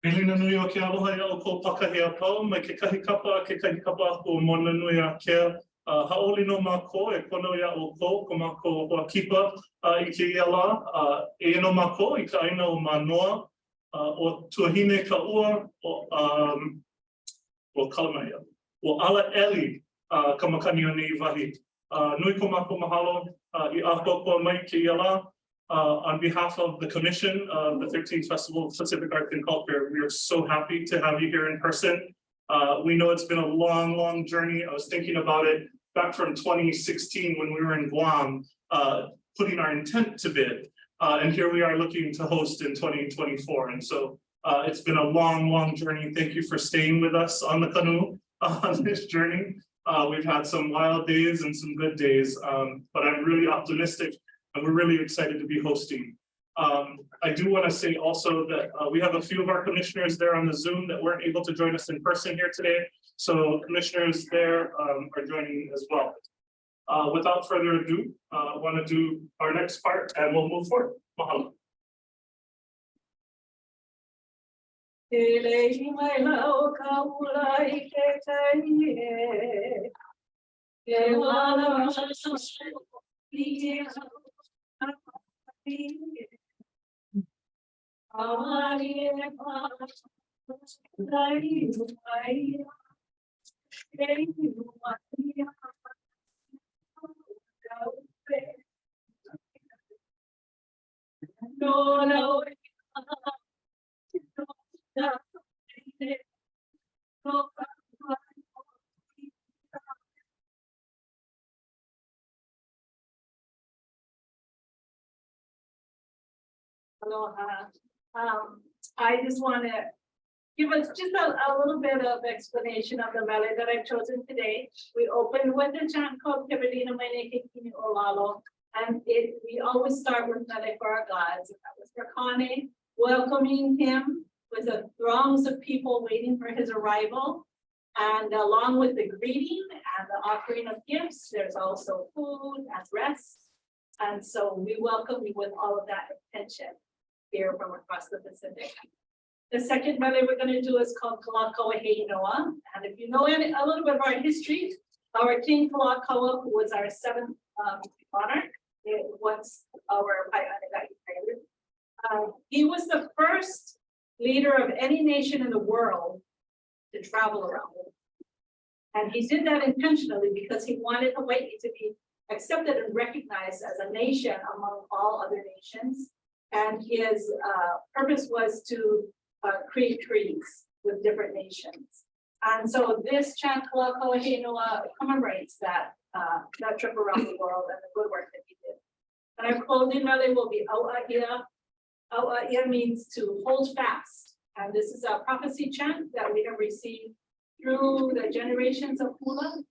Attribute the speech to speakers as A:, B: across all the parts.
A: Pilina nui o ke aloha ia o ko pakahi a pau, mai ke kahi kapa o mona nui a kea. Haoli no mako e kono ia o ko mako hoa kipa I ke ia la. E no mako I ka aina o manoa o tuahine ka ua o kalamaya. O ala eli ka makani o nei wahi. Nui ko mako mahalo I a koko mai ke ia la. On behalf of the Commission of the 13th Festival of Pacific Arts and Culture, we are so happy to have you here in person. We know it's been a long, long journey. I was thinking about it back from 2016 when we were in Guam, putting our intent to bid. And here we are looking to host in 2024. And so it's been a long, long journey. Thank you for staying with us on the canoe on this journey. We've had some wild days and some good days, but I'm really optimistic. And we're really excited to be hosting. I do want to say also that we have a few of our commissioners there on the Zoom that weren't able to join us in person here today. So commissioners there are joining as well. Without further ado, I want to do our next part and we'll move forward. Mahalo.
B: Aloha. I just want to give us just a little bit of explanation of the mele that I've chosen today. We opened with a chant called Kibadina Maine Kikini Olalo, and we always start with mele for our gods. That was for Kane, welcoming him with the throngs of people waiting for his arrival. And along with the greeting and the offering of gifts, there's also food and rest. And so we welcome you with all of that attention here from across the Pacific. The second mele we're going to do is called Kalakaua Heinoa. And if you know a little bit of our history, our King Kalakaua, who was our 7th monarch, was our he was the first leader of any nation in the world to travel around. And he did that intentionally because he wanted Hawaii to be accepted and recognized as a nation among all other nations. And his purpose was to create treaties with different nations. And so this chant Kalakaua Heinoa commemorates that trip around the world and the good work that he did. And our closing mele will be Au'ahia, Awa'ia means to hold fast. And this is a prophecy chant that we have received through the generations of hula.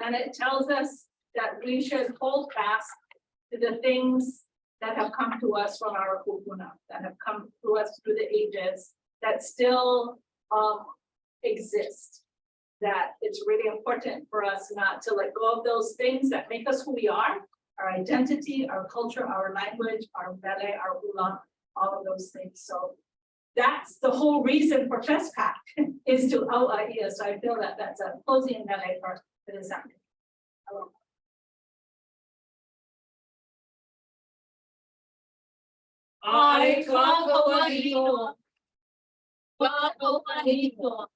B: And it tells us that we should hold fast to the things that have come to us from our kupuna, that have come to us through the ages, that still exist. That it's really important for us not to let go of those things that make us who we are, our identity, our culture, our language, our ballet, our hula, all of those things. So that's the whole reason for FestPAC is to Awa'ia. So I feel that that's a closing ballet for this afternoon.
C: I Kakawahito. Kakawahito.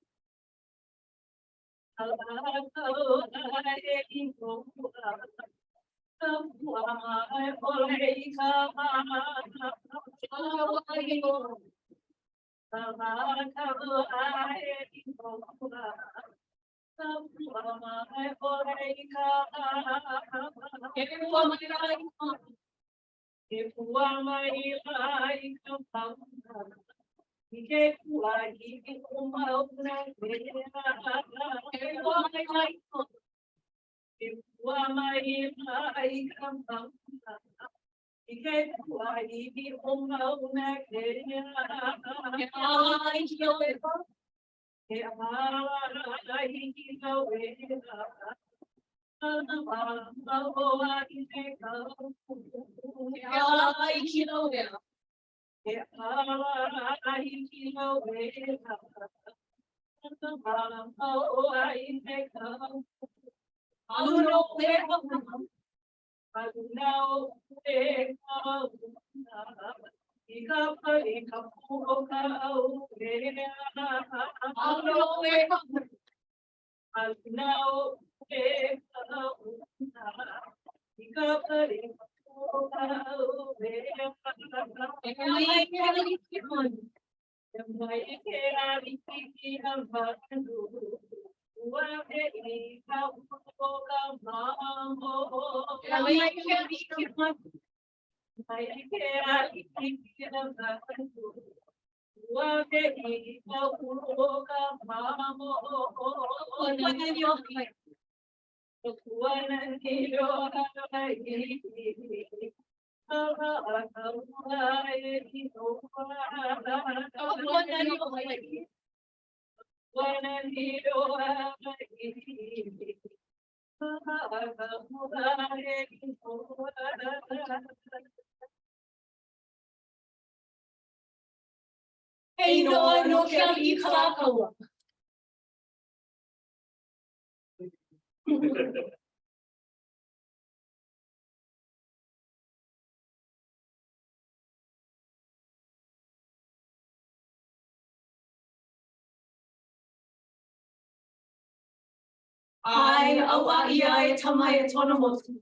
C: I Awa'ia Tamaya Tonamotu.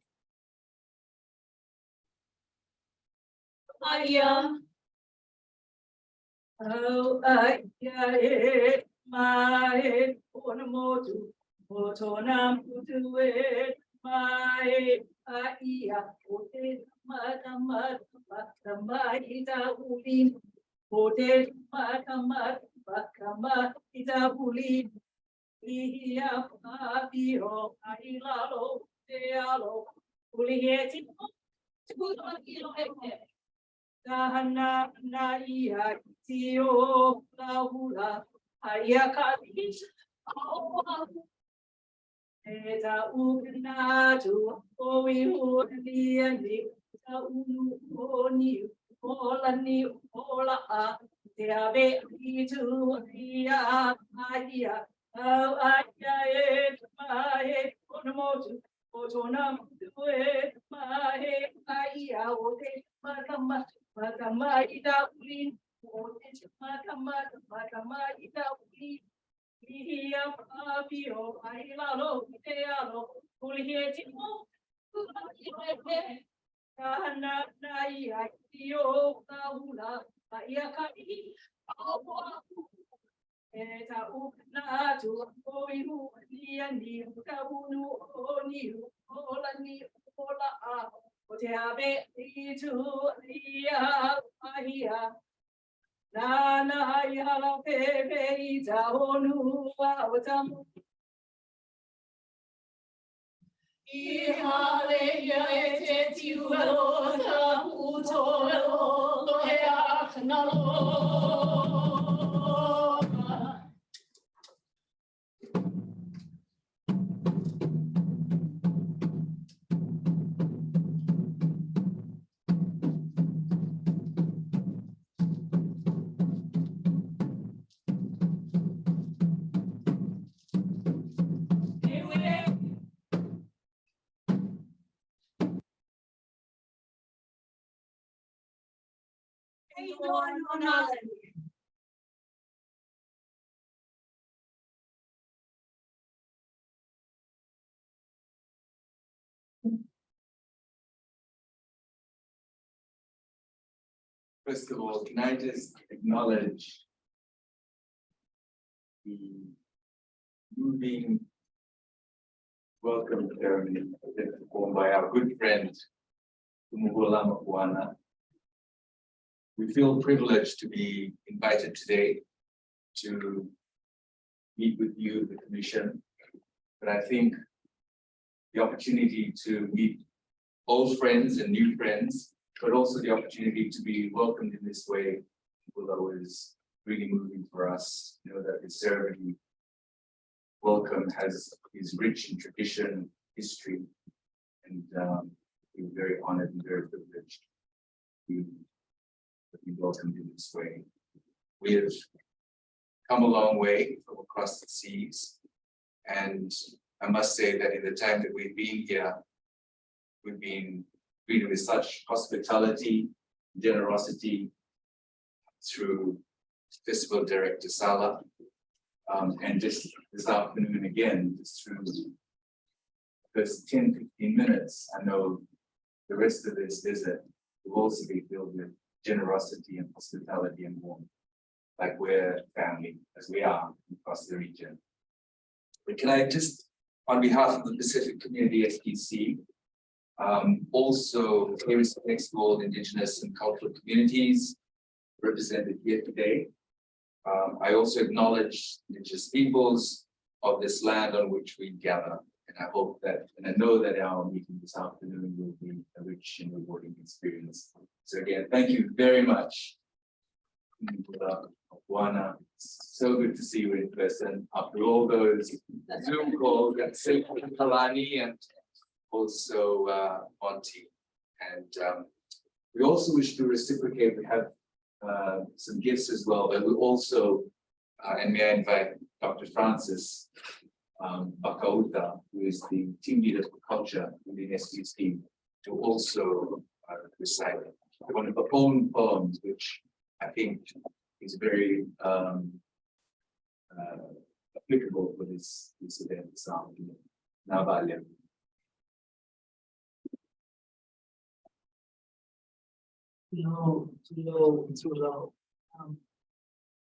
C: Awa'ia. Awa'ia my Tonamotu. Motonam Putu my Aia. Ote Matamat Bakamaita Uli. Ote Matamat Bakamaita Uli. Ia Pabio, Ailalo, Dealo, Ulieti, Tahana, Naia, Tio, Laula, Ayaka, Eta Ugnatu, Owi, and Uni, Olani, Ola, Deave, to Ia, Aia. Oh, I it, my head, on a motor, Otonam, do it, my head, I will take Makama, Ida, Uli, Makama, Ida, Uli, Ia, Fabio, Ailalo, Tealo, Ulietimo, Kahana, Naya, Tio, Kaula, Ayaka, Eta ukna tu oihu ni kabunu oni ola a o te ave I tu ia ahia. Na ia pepe I ta onu o tamu. I hale ia e te tiu alo ta uto alo lo he achnalo.
D: First of all, can I just acknowledge the moving welcome ceremony performed by our good friend, Umuhulama Kuana. We feel privileged to be invited today to meet with you, the Commission, but I think the opportunity to meet old friends and new friends, but also the opportunity to be welcomed in this way, is really moving for us. You know that the ceremony welcome is rich in tradition, history, and we're very honored and very privileged to be welcomed in this way. We have come a long way from across the seas, and I must say that in the time that we've been here, we've been treated with such hospitality, generosity through Festival Director Sala, and just this afternoon again, just through the first 10-15 minutes, I know the rest of this visit will also be filled with generosity and hospitality and warmth, like we're family, as we are across the region. But can I just, on behalf of the Pacific Community SPC, also pay respects to all Indigenous and cultural communities represented here today. I also acknowledge Indigenous peoples of this land on which we gather, and I hope that, and I know that our meeting this afternoon will be a rich and rewarding experience. So again, thank you very much. Juana, so good to see you in person after all those Zoom calls and Kalani and also Monty. And we also wish to reciprocate. We have some gifts as well, but we also, and may I invite Dr. Francis Bakauta, who is the team leader for culture within SPC, to also recite one of the own poems, which I think is very applicable for this event this afternoon. Navalia.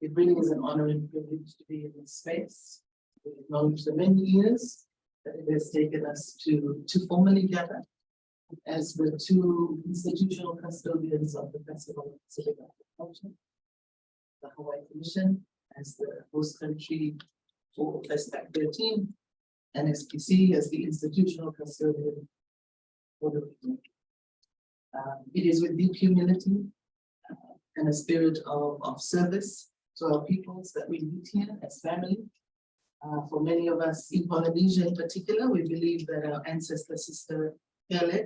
E: It really is an honor and privilege to be in this space. We acknowledge the many years that it has taken us to formally gather as the two institutional custodians of the Festival of Pacific Culture, the Hawaii Commission as the host country for FestPAC 13, and SPC as the institutional custodian for the region. It is with deep humility and a spirit of service to our peoples that we meet here as family. For many of us in Polynesia in particular, we believe that our ancestor sister Pele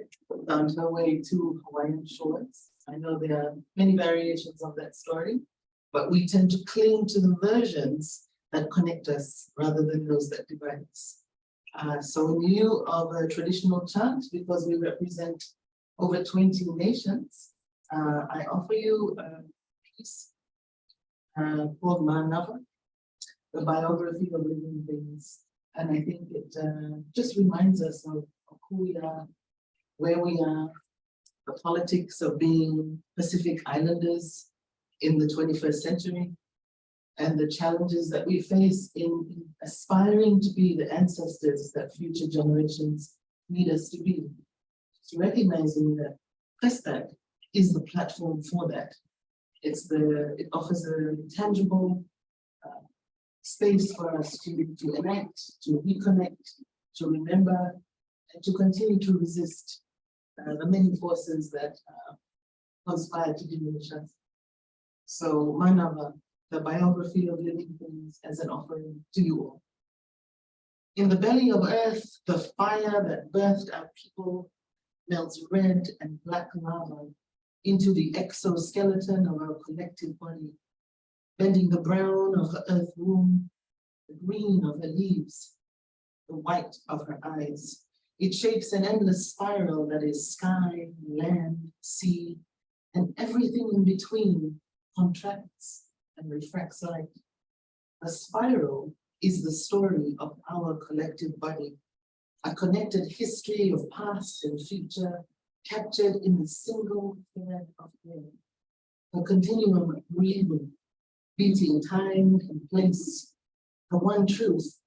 E: found her way to Hawaiian shores. I know there are many variations of that story, but we tend to cling to the versions that connect us rather than those that divide us. So in lieu of a traditional chant, because we represent over 20 nations, I offer you a piece called Manava, the biography of living things. And I think it just reminds us of who we are, where we are, the politics of being Pacific Islanders in the 21st century, and the challenges that we face in aspiring to be the ancestors that future generations need us to be. recognizing that FestPAC is the platform for that. It offers a tangible space for us to enact, to reconnect, to remember, and to continue to resist the many forces that conspire to diminish us. So Manava, the biography of living things, as an offering to you all. In the belly of earth, the fire that birthed our people melts red and black lava into the exoskeleton of our collective body, bending the brown of her earth womb, the green of her leaves, the white of her eyes. It shapes an endless spiral that is sky, land, sea, and everything in between contracts and refracts light. A spiral is the story of our collective body, a connected history of past and future, captured in a single thread of air. A continuum of breathing, beating time and place, the one truth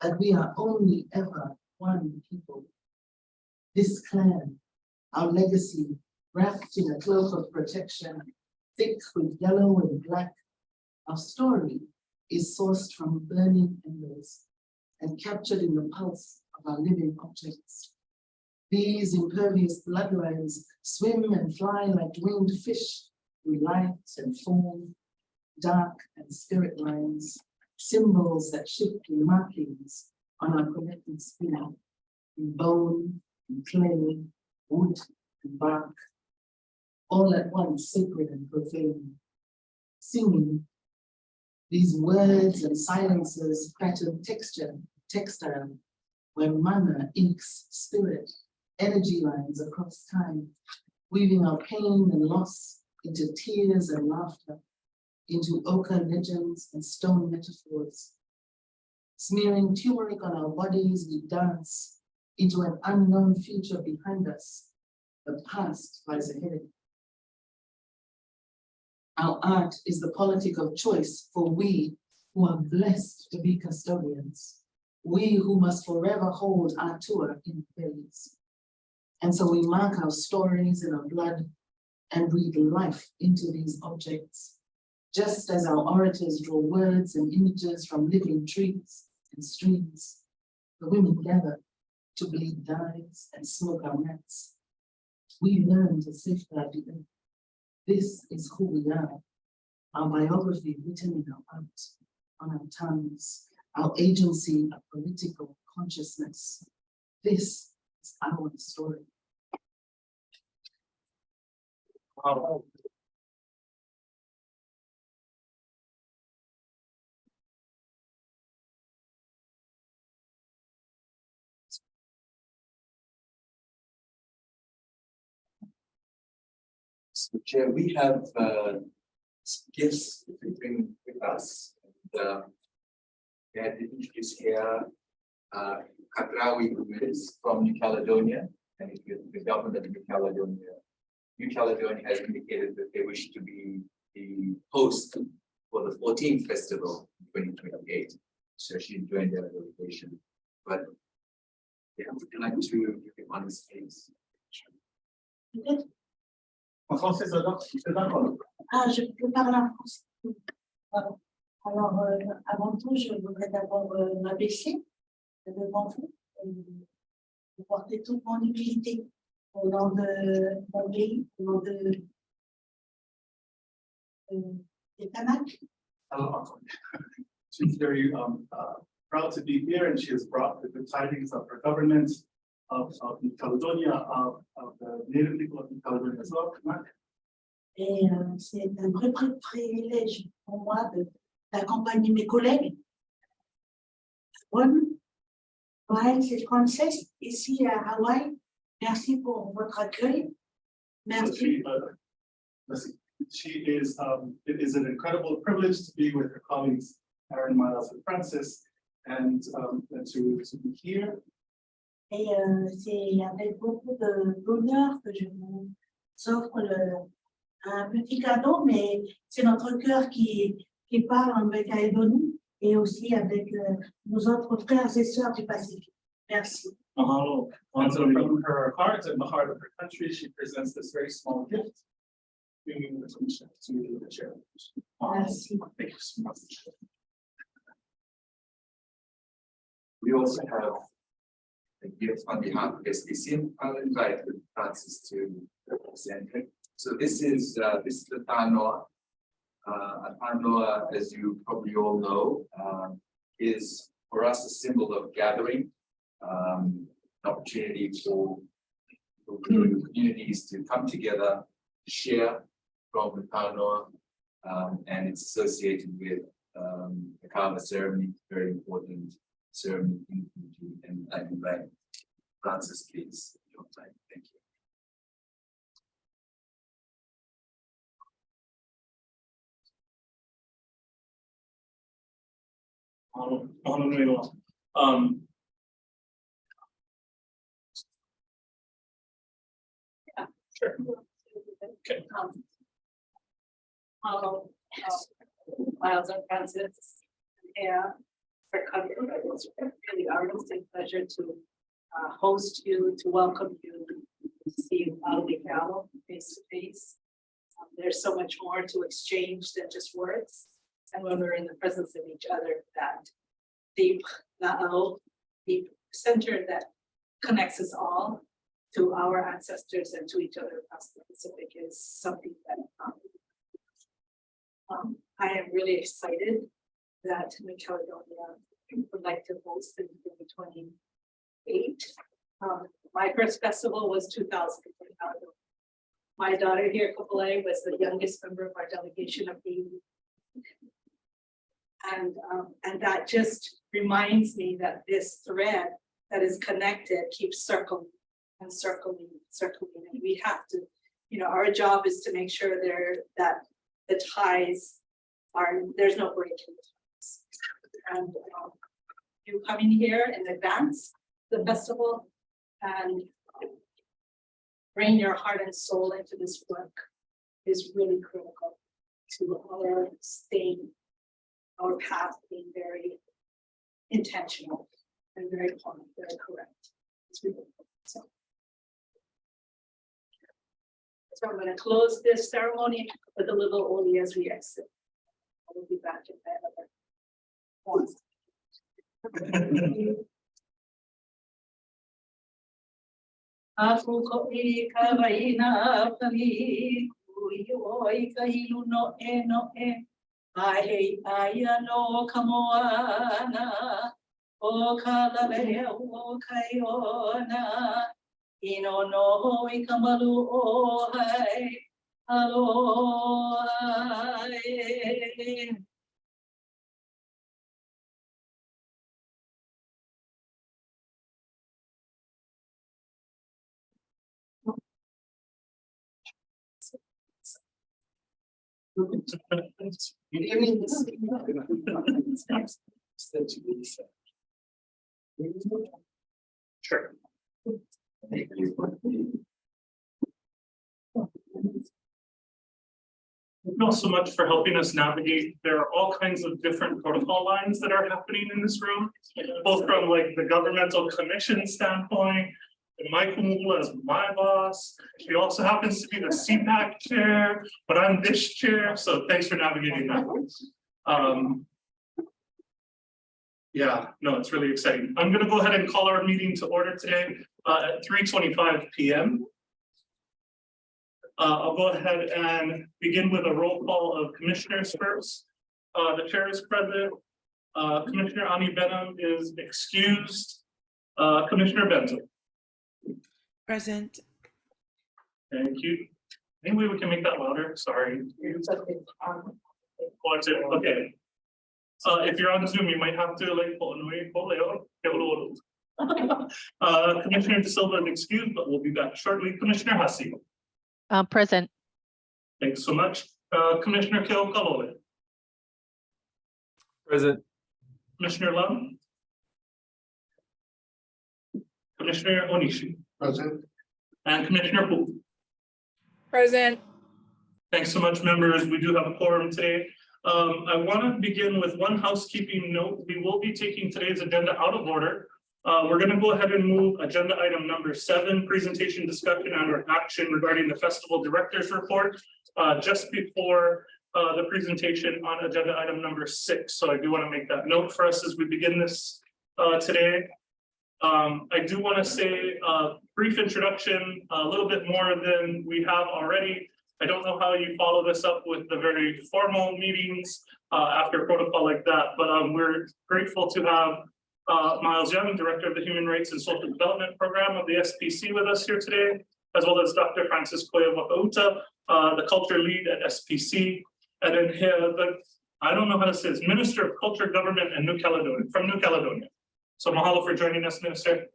E: that we are only ever one people. This clan, our legacy, wrapped in a cloak of protection, thick with yellow and black, our story is sourced from burning embers and captured in the pulse of our living objects. These impervious bloodlines swim and fly like winged fish through light and form, dark and spirit lines, symbols that shift in markings on our collective spirit, in bone, in clay, wood, and bark, all at once sacred and profane. Singing, these words and silences pattern textile, where mana inks spirit, energy lines across time, weaving our pain and loss into tears and laughter, into ochre legends and stone metaphors. Smearing turmeric on our bodies, we dance into an unknown future behind us. The past lies ahead. Our art is the politic of choice for we who are blessed to be custodians, we who must forever hold our tour in bellies. And so we mark our stories in our blood and breathe life into these objects, just as our orators draw words and images from living trees and streams. The women gather to bleed dyes and smoke our mats. We learn to safeguard the earth. This is who we are, our biography written in our art, on our tongues, our agency of political consciousness. This is our story.
A: Wow.
D: So Chair, we have gifts to bring with us. And, we had to introduce here Katrawi, who is from New Caledonia, and is with the government of New Caledonia. New Caledonia has indicated that they wish to be the host for the 14th festival in 2028. So she joined their delegation. But yeah, would you like to give him on his face?
A: En français, c'est d'accord.
C: Ah, je peux parler en français. Voilà. Alors, avant tout, je voudrais d'abord m'abaisser devant vous et porter toute mon humilité au nom de mon pays, au nom des Kanaks.
A: She's very proud to be here, and she has brought the good tidings of her government of New Caledonia, of the native people of New Caledonia as well.
C: Et c'est un vrai privilège pour moi d'accompagner mes collègues. Bonne, c'est Frances, ici à Hawaï. Merci pour votre accueil. Merci.
A: It is an incredible privilege to be with her colleagues, Aaron, Miles, and Francis, and to be here.
C: Et c'est avec beaucoup d'honneur que je vous offre un petit cadeau, mais c'est notre cœur qui parle en Nouvelle-Calédonie et aussi avec nos autres frères et sœurs du Pacifique. Merci.
A: Mahalo. And so from her heart and the heart of her country, she presents this very small gift. Bringing the commission to the chair.
E: Yes.
A: Thank you so much.
D: We also have a gift on behalf of SBC. I'll invite Francis to present it. So this is the Tanoa. A Tanoa, as you probably all know, is for us a symbol of gathering, an opportunity for communities to come together, share from the Tanoa, and it's associated with the Kava ceremony, very important ceremony in Fiji. And I invite Francis, please, your time. Thank you.
A: Sure. Okay.
B: Miles and Francis, yeah, for coming. It's really our distinct pleasure to host you, to welcome you, to see you out of the gallo face to face. There's so much more to exchange than just words. And when we're in the presence of each other, that deep center that connects us all to our ancestors and to each other across the Pacific is something that I am really excited that New Caledonia would like to host in 2028. My first festival was 2000. My daughter here, Kapolei, was the youngest member of our delegation of 80. And that just reminds me that this thread that is connected keeps circling and circling, and we have to, our job is to make sure that the ties there's no break in the ties. And you coming here in advance the festival and bring your heart and soul into this work is really critical to our path being very intentional and very correct. It's really so I'm going to close this ceremony with a little Oli as we exit. I will be back in another once. Aku ko I kawaina kami kuioi kahilu no e ai no kamoana o kalale o kaiona ino no I kamalu o hai aloha.
A: Sure.
D: Thank you.
A: Thank you all so much for helping us navigate. There are all kinds of different protocol lines that are happening in this room, both from like the governmental commission standpoint. And Mike Kumula is my boss. She also happens to be the CPAC chair, but I'm this chair. So thanks for navigating that. Yeah, no, it's really exciting. I'm going to go ahead and call our meeting to order today at 3:25 p.m. I'll go ahead and begin with a roll call of commissioners first. The chair is present. Commissioner Ani Benham is excused. Commissioner Benzo.
F: Present.
A: Thank you. Any way we can make that louder? Sorry. Watch it. Okay. If you're on Zoom, you might have to like Commissioner De Silva is excused, but we'll be back shortly. Commissioner Hussey.
G: Present.
A: Thanks so much. Commissioner Keokalole.
H: Present.
A: Commissioner Lum. Commissioner Onishi.
H: Present.
A: And Commissioner Pu.
F: Present.
A: Thanks so much, members. We do have a quorum today. I want to begin with one housekeeping note. We will be taking today's agenda out of order. We're gonna go ahead and move agenda item number 7, presentation, discussion, and/or action regarding the festival director's report, just before the presentation on agenda item number 6. So I do want to make that note for us as we begin this today. I do want to say a brief introduction, a little bit more than we have already. I don't know how you follow this up with the very formal meetings after protocol like that, but we're grateful to have Miles Young, Director of the Human Rights and Social Development Program of the SPC with us here today, as well as Dr. Francis Koya Wakauta, the Culture Lead at SPC, and then here, I don't know how to say this, Minister of Culture, Government, and New Caledonia, from New Caledonia. So mahalo for joining us, Minister.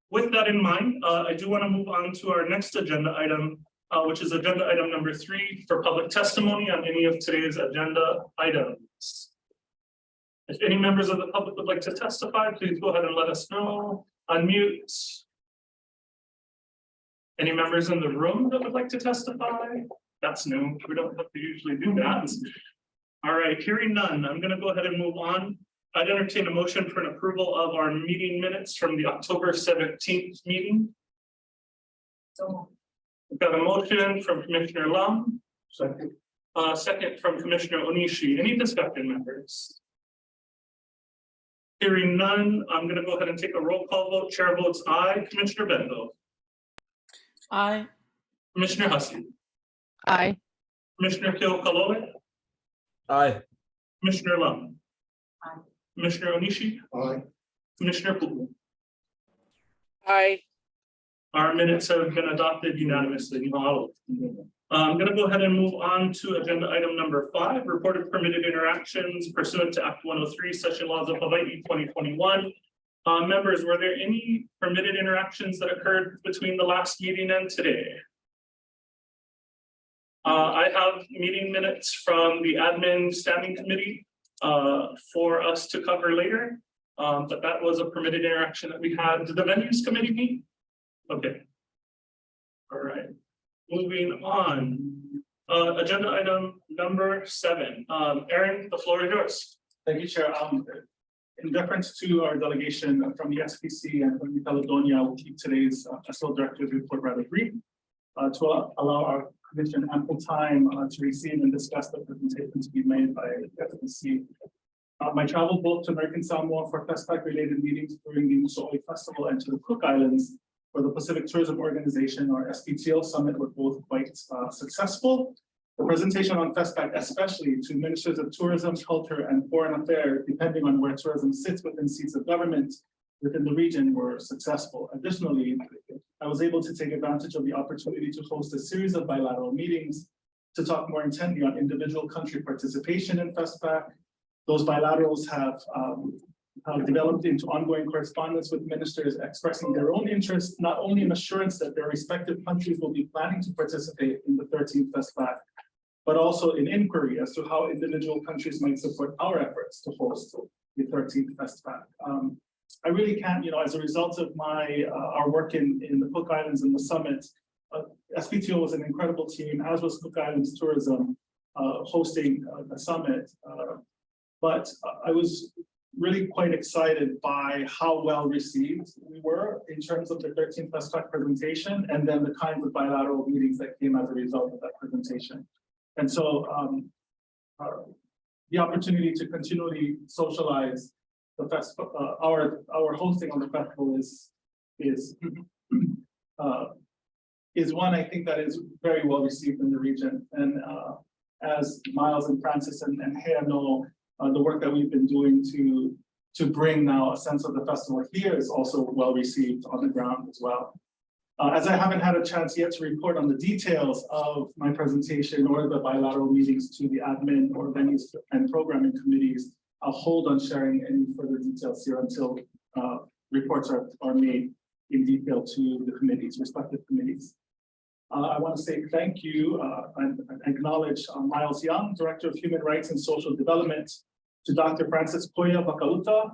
A: With that in mind, I do want to move on to our next agenda item, which is agenda item number 3 for public testimony on any of today's agenda items. If any members of the public would like to testify, please go ahead and let us know. Unmute. Any members in the room that would like to testify? That's new. We don't have to usually do that. All right, hearing none, I'm going to go ahead and move on. I'd entertain a motion for an approval of our meeting minutes from the October 17th meeting. So we've got a motion from Commissioner Lum. Second. Second from Commissioner Onishi. Any discussion, members? Hearing none, I'm going to go ahead and take a roll call vote. Chair votes aye. Commissioner Bendo.
F: Aye.
A: Commissioner Hussey.
G: Aye.
A: Commissioner Keokalole.
H: Aye.
A: Commissioner Lum.
E: Aye.
A: Commissioner Onishi.
H: Aye.
A: Commissioner Pugu.
F: Aye.
A: Our minutes have been adopted unanimously. I'm going to go ahead and move on to agenda item number 5, reported permitted interactions pursuant to Act 103, Session Laws of Hawaii 2021. Members, were there any permitted interactions that occurred between the last meeting and today? I have meeting minutes from the admin standing committee for us to cover later, but that was a permitted interaction that we had. Did the venues committee meet? Okay. All right. Moving on. Agenda item number 7. Aaron, the floor is yours.
I: Thank you, Chair. In deference to our delegation from the SPC and from New Caledonia, we'll keep today's Festival Director's report rather brief to allow our commission ample time to receive and discuss the presentation to be made by the SPC. My travel both to American Samoa for FestPAC related meetings during the Muso'oi Festival and to the Cook Islands for the Pacific Tourism Organization, or SPTO Summit, were both quite successful. The presentation on FestPAC, especially to ministers of tourism, culture, and foreign affairs, depending on where tourism sits within seats of government within the region, were successful. Additionally, I was able to take advantage of the opportunity to host a series of bilateral meetings to talk more intently on individual country participation in FestPAC. Those bilaterals have developed into ongoing correspondence with ministers expressing their own interest, not only in assurance that their respective countries will be planning to participate in the 13th FestPAC, but also in inquiry as to how individual countries might support our efforts to host the 13th FestPAC. I really can't, as a result of our work in the Cook Islands and the summit, SPTO was an incredible team, as was Cook Islands Tourism hosting the summit. But I was really quite excited by how well received we were in terms of the 13th FestPAC presentation, and then the kinds of bilateral meetings that came as a result of that presentation. And so the opportunity to continually socialize the our hosting on the festival is one I think that is very well received in the region. And as Miles and Francis and Hea know, the work that we've been doing to bring now a sense of the festival here is also well received on the ground as well. As I haven't had a chance yet to report on the details of my presentation or the bilateral meetings to the admin or venues and programming committees, I'll hold on sharing any further details here until reports are made in detail to the committees, respective committees. I want to say thank you and acknowledge Miles Young, Director of Human Rights and Social Development, to Dr. Francis Koya Wakauta,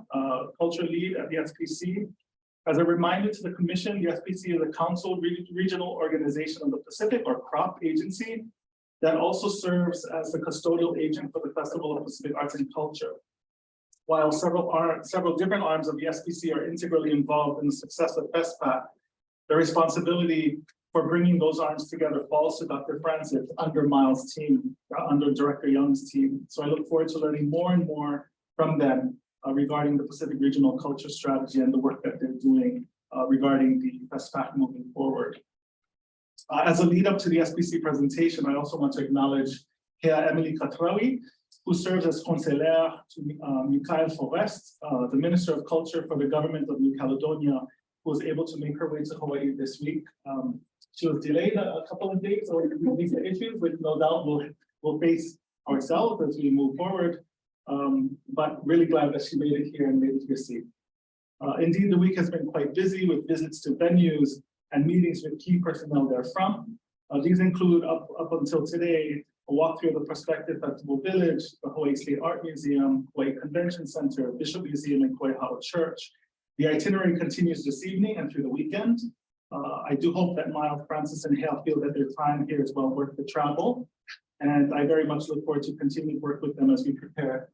I: Culture Lead at the SPC. As a reminder to the Commission, the SPC is a Council Regional Organization of the Pacific, or CROP agency, that also serves as the custodial agent for the Festival of Pacific Arts and Culture. while several different arms of the SPC are integrally involved in the success of FestPAC, the responsibility for bringing those arms together falls to Dr. Francis under Miles' team, under Director Young's team. So I look forward to learning more and more from them regarding the Pacific Regional Culture Strategy and the work that they're doing regarding the FestPAC moving forward. As a lead up to the SPC presentation, I also want to acknowledge Hea Emily Katrawi, who serves as conseillère to Mikhail Forrest, the Minister of Culture for the government of New Caledonia, who was able to make her way to Hawaii this week. She was delayed a couple of days or visa issues, which no doubt we'll face ourselves as we move forward. But really glad that she made it here and made it here safe. Indeed, the week has been quite busy with visits to venues and meetings with key personnel therefrom. These include up until today, a walkthrough of the Prospective Festival Village, the Hawaii State Art Museum, Hawaii Convention Center, Bishop Museum, and Kauai Howard Church. The itinerary continues this evening and through the weekend. I do hope that Miles, Francis, and Hale feel that their time here is well worth the travel. And I very much look forward to continuing work with them as we prepare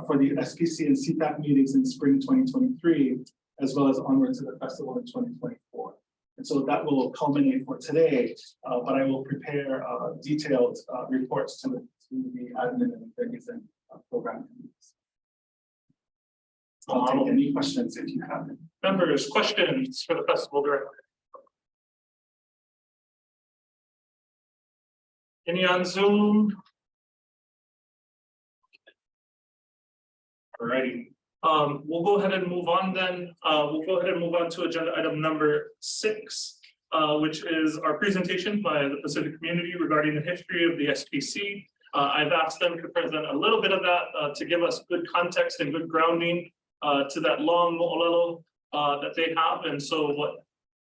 I: for the SPC and CPAC meetings in spring 2023, as well as onward to the festival in 2024. And so that will culminate for today, but I will prepare detailed reports to the admin and venues and program committees. I'll take any questions if you have them.
A: Members, questions for the festival director? Any on Zoom? All righty. We'll go ahead and move on then. We'll go ahead and move on to agenda item number 6, which is our presentation by the Pacific community regarding the history of the SPC. I've asked them to present a little bit of that to give us good context and good grounding to that long mo'olelo that they have. And so what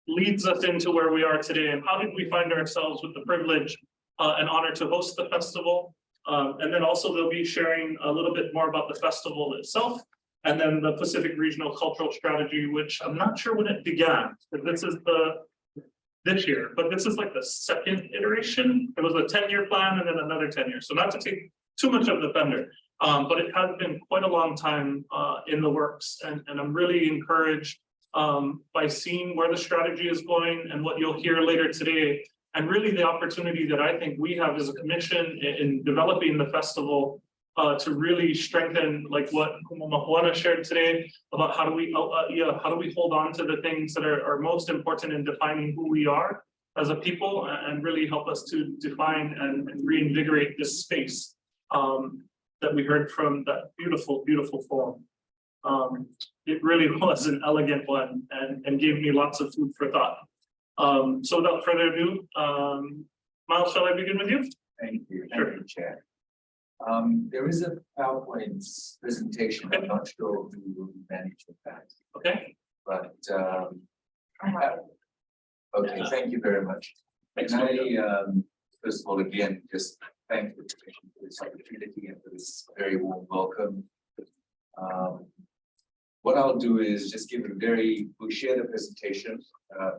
A: leads us into where we are today and how did we find ourselves with the privilege and honor to host the festival. And then also they'll be sharing a little bit more about the festival itself. And then the Pacific Regional Cultural Strategy, which I'm not sure when it began, but this is this year, but this is like the second iteration. It was a 10-year plan and then another 10 years. So not to take too much of the thunder, but it has been quite a long time in the works. And I'm really encouraged by seeing where the strategy is going and what you'll hear later today. And really the opportunity that I think we have as a commission in developing the festival to really strengthen, like what Kumamoana shared today about how do we hold on to the things that are most important in defining who we are as a people and really help us to define and reinvigorate this space that we heard from that beautiful, beautiful forum. It really was an elegant one and gave me lots of food for thought. So without further ado, Miles, shall I begin with you?
D: Thank you. Thank you, Chair. There is a PowerPoint presentation. I'm not sure who will manage with that.
A: Okay.
D: But okay, thank you very much.
A: Thanks.
D: And I, first of all, again, just thank the Commission for this opportunity and for this very warm welcome. What I'll do is just give we'll share the presentation,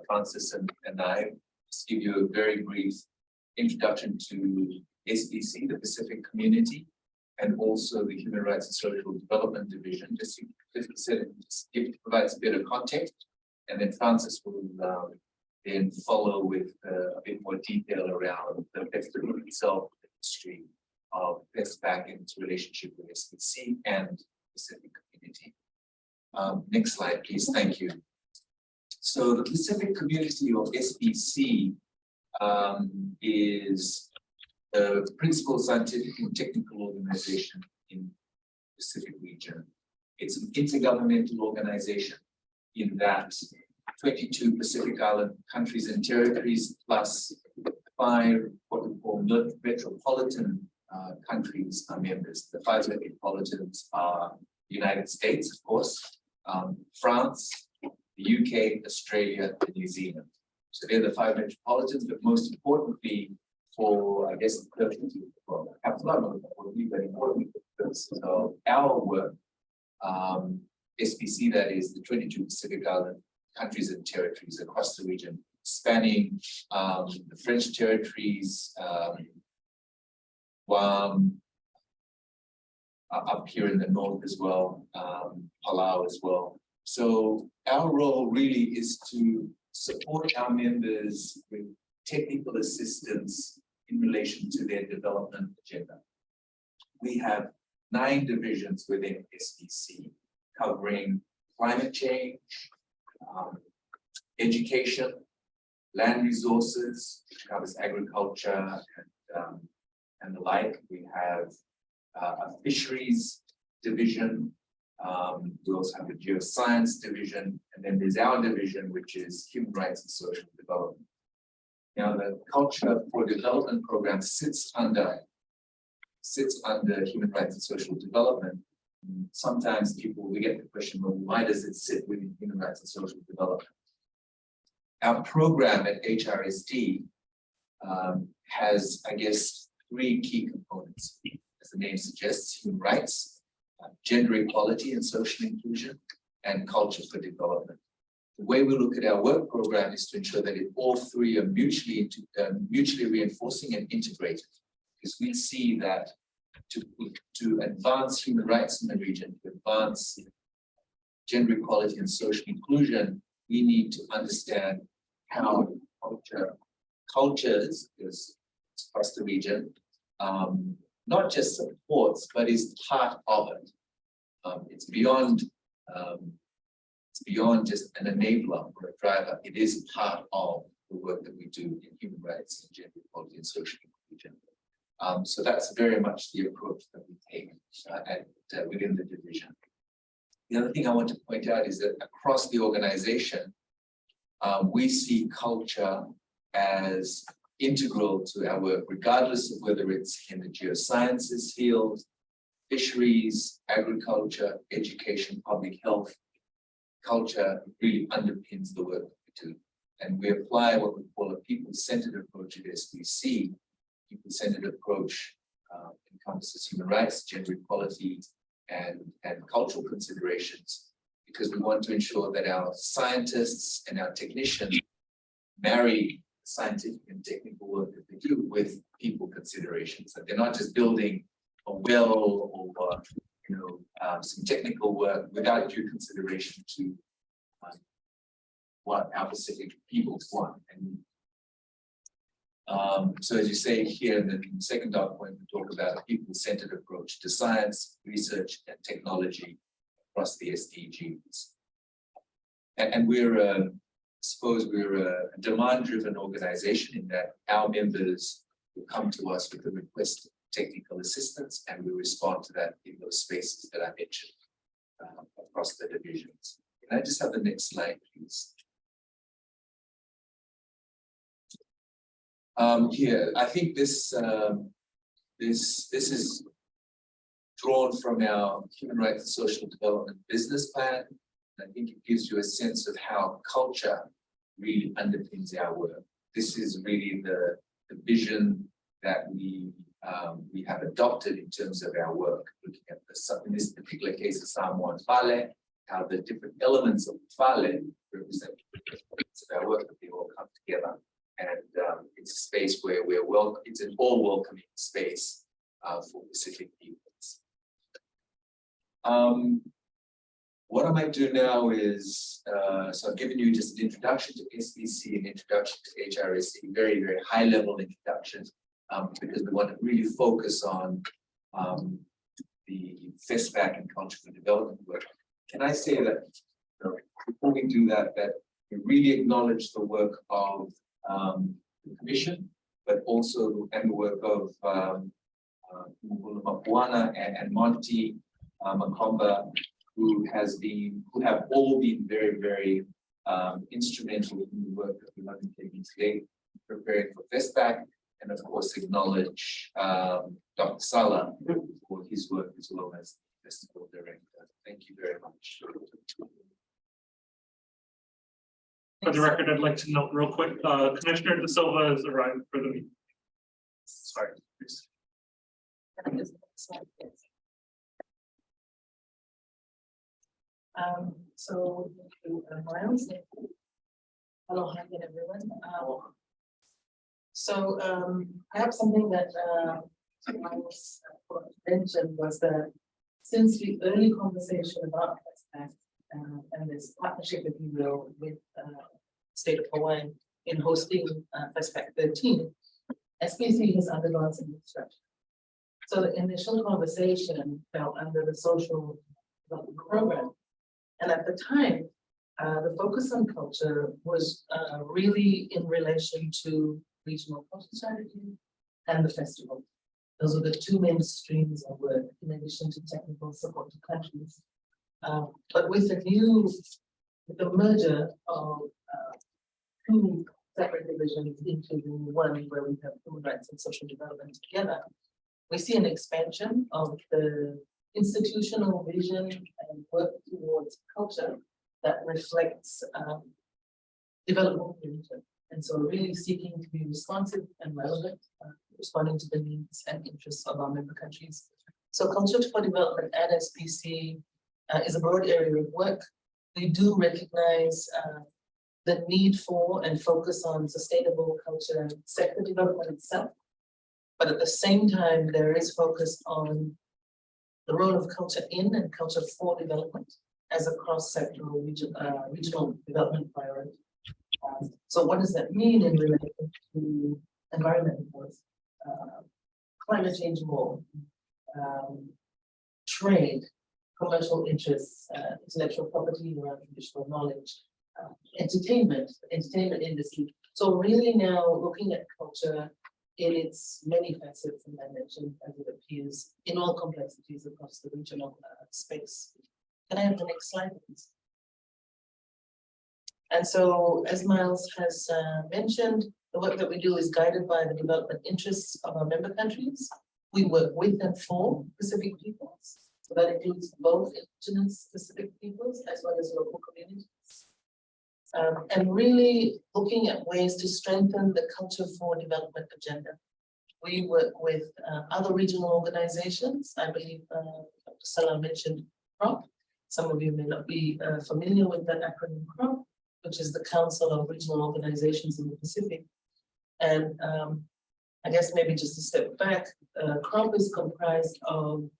D: Francis and I, just give you a very brief introduction to SPC, the Pacific Community, and also the Human Rights and Social Development Division, just to provide a bit of context, and then Francis will then follow with a bit more detail around the festival itself, the history of FestPAC and its relationship with SPC and Pacific Community. Next slide, please. Thank you. So the Pacific Community, or SPC, is the principal scientific and technical organization in the Pacific region. It's an intergovernmental organization in that 22 Pacific Island countries and territories plus 5 what we call metropolitan countries are members. The 5 metropolitans are the United States, of course, France, the UK, Australia, and New Zealand. So they're the 5 metropolitans, but most importantly, for, I guess, the purposes of, perhaps not importantly, but importantly for the purposes of our work, SPC, that is the 22 Pacific Island countries and territories across the region, spanning the French territories, Guam, up here in the north as well, Palau as well. So our role really is to support our members with technical assistance in relation to their development agenda. We have 9 divisions within SBC covering climate change, education, land resources, which covers agriculture and the like. We have a fisheries division. We also have a geoscience division, and then there's our division, which is human rights and social development. Now, the Culture for Development program sits under human rights and social development. Sometimes we get the question, well, why does it sit within human rights and social development? Our program at HRSD has, I guess, 3 key components. As the name suggests, human rights, gender equality and social inclusion, and culture for development. The way we look at our work program is to ensure that all 3 are mutually reinforcing and integrated, because we see that to advance human rights in the region, to advance gender equality and social inclusion, we need to understand how cultures across the region not just supports, but is part of it. It's beyond just an enabler or a driver. It is part of the work that we do in human rights and gender equality and social inclusion. So that's very much the approach that we take within the division. The other thing I want to point out is that across the organization, we see culture as integral to our work, regardless of whether it's in the geosciences field, fisheries, agriculture, education, public health. Culture really underpins the work that we do. And we apply what we call a people-centered approach at SBC. People-centered approach encompasses human rights, gender equality, and cultural considerations, because we want to ensure that our scientists and our technicians marry scientific and technical work that they do with people considerations, that they're not just building a well or some technical work without due consideration to what our Pacific peoples want. And so as you say here in the second dot point, we talk about a people-centered approach to science, research, and technology across the SDGs. And we're a demand-driven organization in that our members will come to us with a request of technical assistance, and we respond to that in those spaces that I mentioned across the divisions. Can I just have the next slide, please? Here, I think this is drawn from our human rights and social development business plan. I think it gives you a sense of how culture really underpins our work. This is really the vision that we have adopted in terms of our work, looking at in this particular case, of Samoan Fale, how the different elements of Fale represent different elements of our work, that they all come together. And it's a space where it's an all welcoming space for Pacific peoples. What I might do now is, so I've given you just an introduction to SBC, an introduction to HRSD, very, very high level introduction, because we want to really focus on the FestPAC and culture for development work. Can I say that before we do that, that we really acknowledge the work of the Commission, but also and the work of Mapuana and Monty Makomba, who have all been very, very instrumental in the work that we have been taking today, preparing for FestPAC, and of course acknowledge Dr. Sala for his work as well as the festival director. Thank you very much.
A: For the record, I'd like to note real quick, Commissioner De Silva has arrived for the meeting. Sorry, please.
E: So Miles, hello, hi again, everyone. I have something that Miles mentioned, was that since the early conversation about FestPAC and this partnership, if you will, with state of Hawaii in hosting FestPAC 13, SPC has undergone some restructuring. So the initial conversation fell under the social development program. And at the time, the focus on culture was really in relation to regional culture strategy and the festival. Those were the two main streams of work, in addition to technical support to countries. But with the merger of two separate divisions into one where we have human rights and social development together, we see an expansion of the institutional vision and work towards culture that reflects development region. And so really seeking to be responsive and relevant, responding to the needs and interests of our member countries. So culture for development at SPC is a broad area of work. We do recognize the need for and focus on sustainable culture sector development itself. But at the same time, there is focus on the role of culture in and culture for development as a cross-sectoral regional development priority. So what does that mean in relation to environmental policy, climate change law, trade, commercial interests, intellectual property around traditional knowledge, entertainment industry. So really now looking at culture in its many facets and dimensions as it appears in all complexities across the regional space. Can I have the next slide, please? And so, as Miles has mentioned, the work that we do is guided by the development interests of our member countries. We work with and for Pacific peoples. So that includes both indigenous Pacific peoples as well as local communities. And really looking at ways to strengthen the culture for development agenda. We work with other regional organizations. I believe Dr. Salah mentioned CROP. Some of you may not be familiar with that acronym CROP, which is the Council of Regional Organizations in the Pacific. And I guess maybe just a step back, CROP is comprised of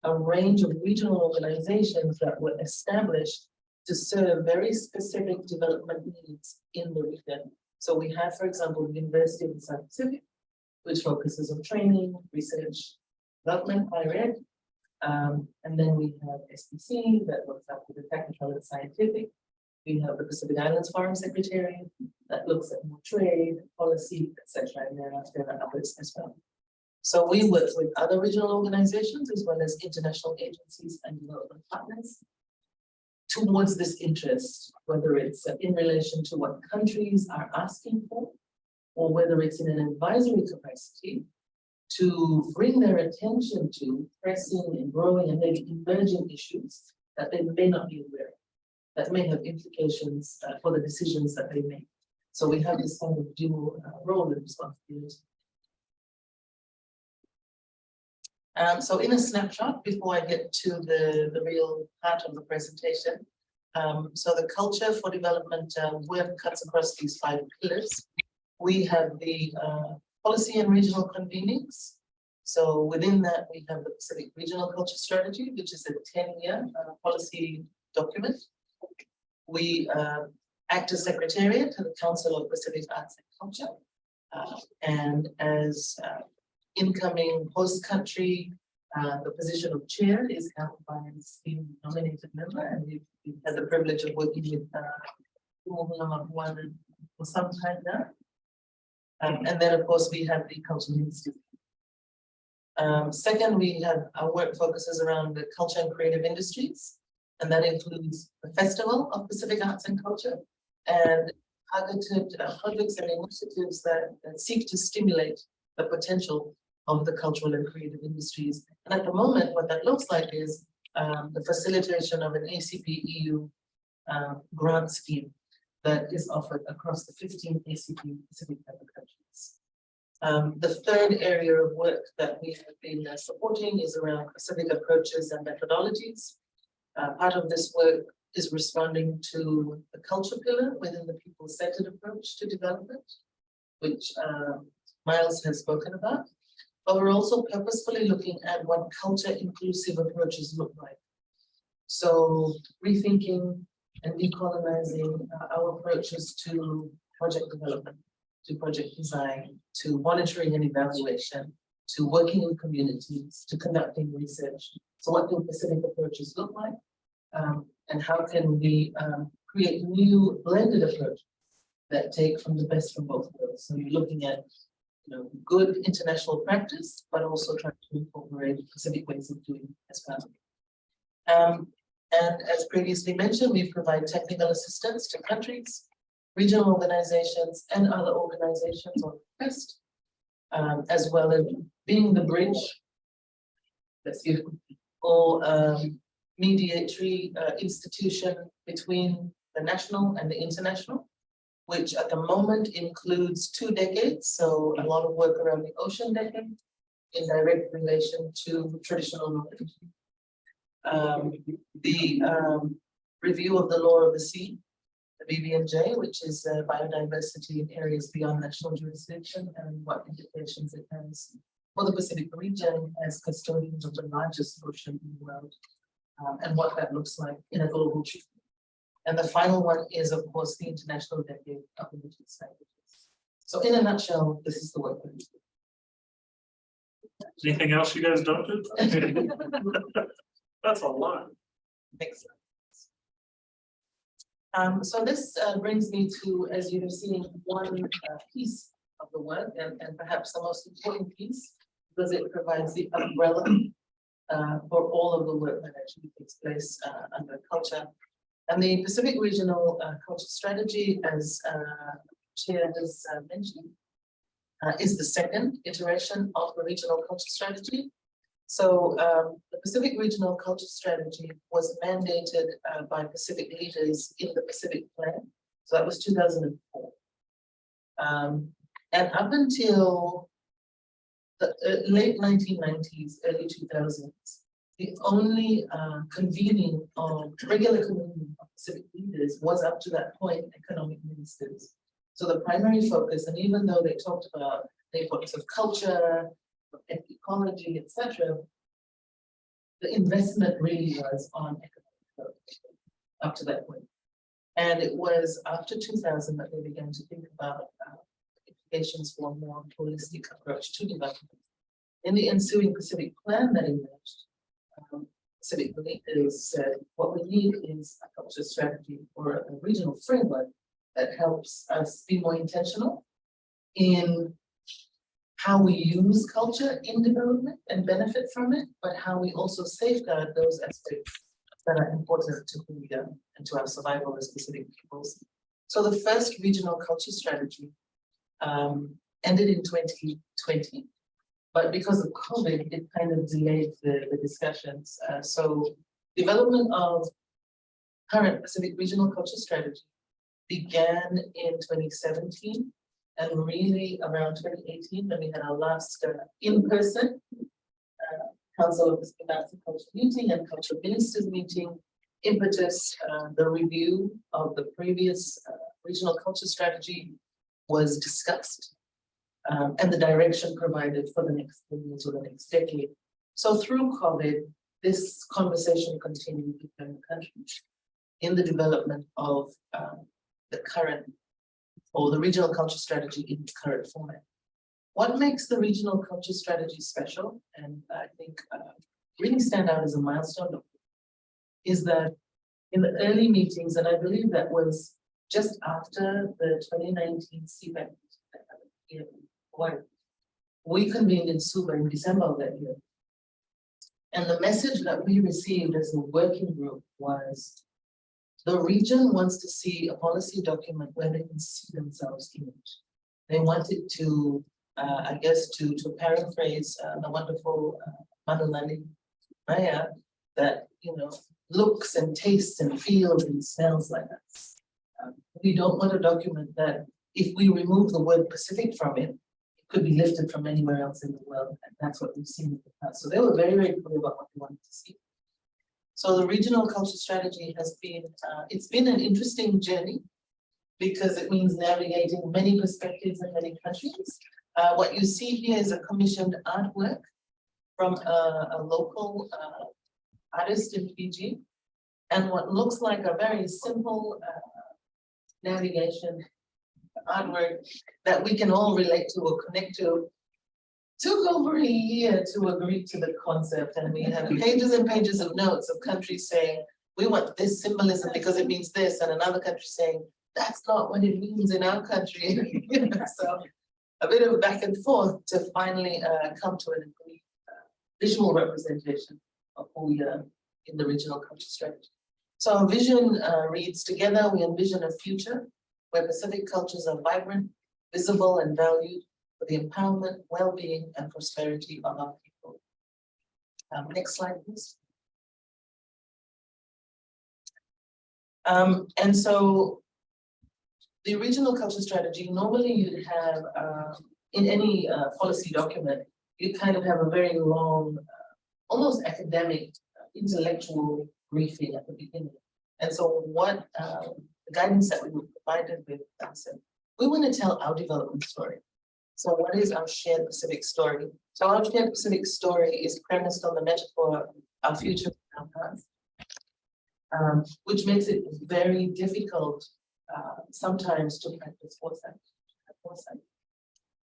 E: a range of regional organizations that were established to serve very specific development needs in the region. So we have, for example, the University of the South Pacific, which focuses on training, research, development, higher ed. And then we have SPC that looks after the technical and scientific. We have the Pacific Islands Foreign Secretariat that looks at more trade, policy, etc. And there are others as well. So we work with other regional organizations as well as international agencies and development partners towards this interest, whether it's in relation to what countries are asking for, or whether it's in an advisory capacity to bring their attention to pressing and growing and maybe emerging issues that they may not be aware of, that may have implications for the decisions that they make. So we have this kind of dual role and responsibility. So in a snapshot, before I get to the real part of the presentation, so the culture for development work cuts across these 5 pillars. We have the policy and regional convenings. So within that, we have the Pacific Regional Culture Strategy, which is a 10-year policy document. We act as secretariat to the Council of Pacific Arts and Culture. And as incoming host country, the position of chair is held by an esteemed nominated member, and we've had the privilege of working with for some time now. And then, of course, we have the Cultural Institute. Second, we have our work focuses around the culture and creative industries, and that includes the Festival of Pacific Arts and Culture and targeted projects and initiatives that seek to stimulate the potential of the cultural and creative industries. And at the moment, what that looks like is the facilitation of an ACP EU grant scheme that is offered across the 15 ACP Pacific member countries. The third area of work that we have been supporting is around Pacific approaches and methodologies. Part of this work is responding to the culture pillar within the people-centered approach to development, which Miles has spoken about. but we're also purposefully looking at what culture inclusive approaches look like. So rethinking and decolonizing our approaches to project development, to project design, to monitoring and evaluation, to working in communities, to conducting research. So what do Pacific approaches look like? And how can we create new blended approaches that take from the best from both worlds? So you're looking at good international practice, but also trying to incorporate Pacific ways of doing as well. And as previously mentioned, we provide technical assistance to countries, regional organizations, and other organizations on request, as well as being the bridge, or mediatory institution between the national and the international, which at the moment includes 2 decades, so a lot of work around the ocean decade in direct relation to traditional knowledge. The review of the law of the sea, the BBNJ, which is biodiversity in areas beyond national jurisdiction and what implications it has for the Pacific region as custodians of the largest ocean in the world, and what that looks like in a global treatment. And the final one is, of course, the International Decade of Indigenous Languages. So in a nutshell, this is the work that we do.
A: Anything else you guys don't do? That's a lot.
E: Next slide. So this brings me to, as you have seen, one piece of the work, and perhaps the most important piece, because it provides the umbrella for all of the work that actually takes place under culture. And the Pacific Regional Culture Strategy, as Chair has mentioned, is the second iteration of the Regional Culture Strategy. So the Pacific Regional Culture Strategy was mandated by Pacific leaders in the Pacific Plan. So that was 2004. And up until the late 1990s, early 2000s, the only convening of regular convening of Pacific leaders was up to that point economic ministers. So the primary focus, and even though they talked about the importance of culture, of ecology, etc., the investment really was on economic growth up to that point. And it was after 2000 that they began to think about implications for a more holistic approach to development. In the ensuing Pacific Plan that emerged, Pacific leaders said, what we need is a culture strategy or a regional framework that helps us be more intentional in how we use culture in development and benefit from it, but how we also safeguard those aspects that are important to who we are and to our survival as Pacific peoples. So the first regional culture strategy ended in 2020. But because of COVID, it kind of delayed the discussions. So development of current Pacific Regional Culture Strategy began in 2017, and really around 2018 when we had our last in-person Council of Pacific Arts and Culture meeting and Culture Ministers meeting, impetus, the review of the previous Regional Culture Strategy was discussed. And the direction provided for the next 10 years or the next decade. So through COVID, this conversation continued within the country in the development of the current, or the regional culture strategy in its current format. What makes the regional culture strategy special, and I think really stand out as a milestone, is that in the early meetings, and I believe that was just after the 2019 CPAC in Hawaii, we convened in Suva in December of that year. And the message that we received as a working group was, the region wants to see a policy document where they can see themselves in it. They wanted to, I guess, to paraphrase the wonderful Manulani Maya, that, looks and tastes and feels and smells like us. We don't want a document that, if we remove the word Pacific from it, it could be lifted from anywhere else in the world, and that's what we've seen in the past. So they were very, very clear about what they wanted to see. So the regional culture strategy has been, it's been an interesting journey, because it means navigating many perspectives in many countries, What you see here is a commissioned artwork from a local artist in Fiji. And what looks like a very simple navigation artwork that we can all relate to or connect to. Took over a year to agree to the concept, and we have pages and pages of notes of countries saying, we want this symbolism because it means this, and another country saying, that's not what it means in our country. So a bit of back and forth to finally come to an agreed visual representation of who we are in the regional culture strategy. So our vision reads, together we envision a future where Pacific cultures are vibrant, visible, and valued for the empowerment, well-being, and prosperity of our people. Next slide, please. And so the regional culture strategy, normally you'd have, in any policy document, you kind of have a very long, almost academic, intellectual briefing at the beginning. And so what the guidance that we were provided with, said, we want to tell our development story. So what is our shared Pacific story? So our shared Pacific story is premised on the metaphor of our future and our past, which makes it very difficult sometimes to practice foresight,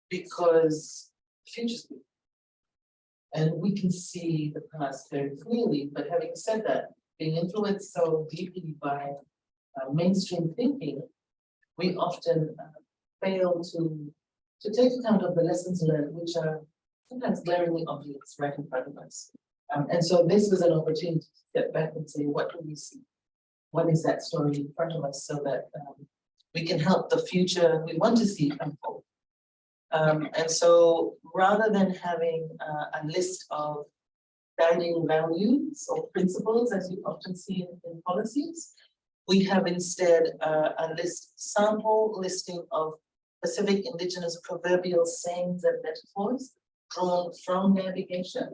E: because the future's good. And we can see the past very clearly, but having said that, being influenced so deeply by mainstream thinking, we often fail to take account of the lessons learned, which are sometimes glaringly obvious right in front of us. And so this was an opportunity to step back and say, what do we see? What is that story in front of us, so that we can help the future we want to see unfold. And so rather than having a list of guiding values or principles, as you often see in policies, we have instead a sample listing of Pacific Indigenous proverbial sayings and metaphors drawn from navigation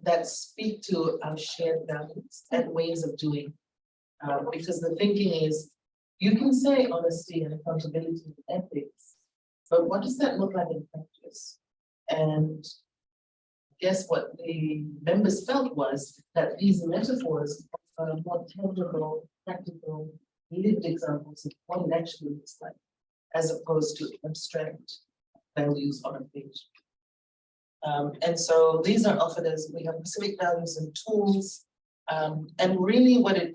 E: that speak to our shared values and ways of doing. Because the thinking is, you can say honesty and accountability and ethics, but what does that look like in practice? And guess what the members felt was that these metaphors are more tangible, practical, lived examples of what it actually looks like, as opposed to abstract values on a page. And so these are offered as, we have Pacific values and tools, and really what it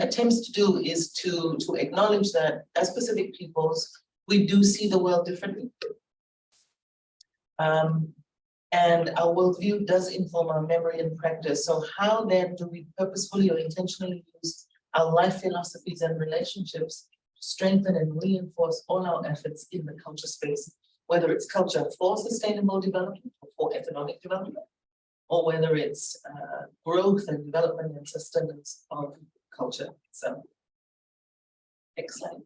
E: attempts to do is to acknowledge that as Pacific peoples, we do see the world differently. And our worldview does inform our memory and practice. So how then do we purposefully or intentionally use our life philosophies and relationships to strengthen and reinforce all our efforts in the culture space, whether it's culture for sustainable development or for economic development, or whether it's growth and development and sustenance of culture. So, next slide.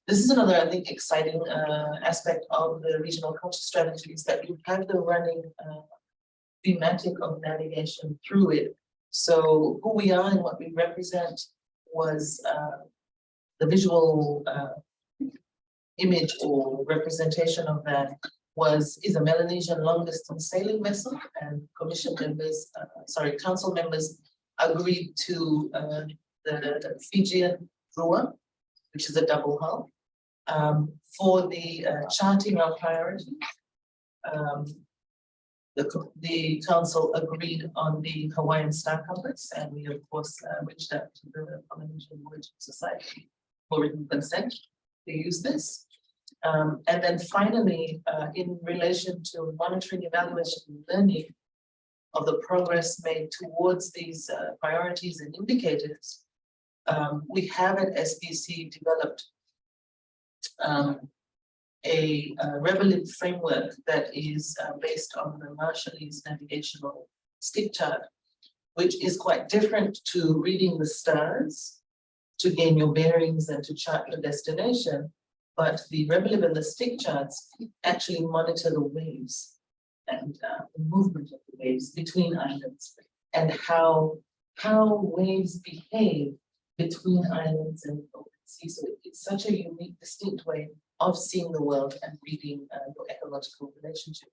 E: This is another, I think, exciting aspect of the regional culture strategies, that you have the running thematic of navigation through it. So who we are and what we represent was the visual image or representation of that is a Melanesian long distance sailing vessel, and commission members, council members agreed to the Fijian Rua, which is a double hull, for the charting our priorities. The council agreed on the Hawaiian Star Compass, and we of course reached out to the Polynesian Maritime Society for written consent to use this. And then finally, in relation to monitoring, evaluation, and learning of the progress made towards these priorities and indicators, we have at SBC developed a Revelit framework that is based on the Marshallese navigational stick chart, which is quite different to reading the stars to gain your bearings and to chart your destination. But the Revelit and the stick charts actually monitor the waves and the movement of the waves between islands, and how waves behave between islands and open see. So it's such a unique, distinct way of seeing the world and reading your ecological relationship.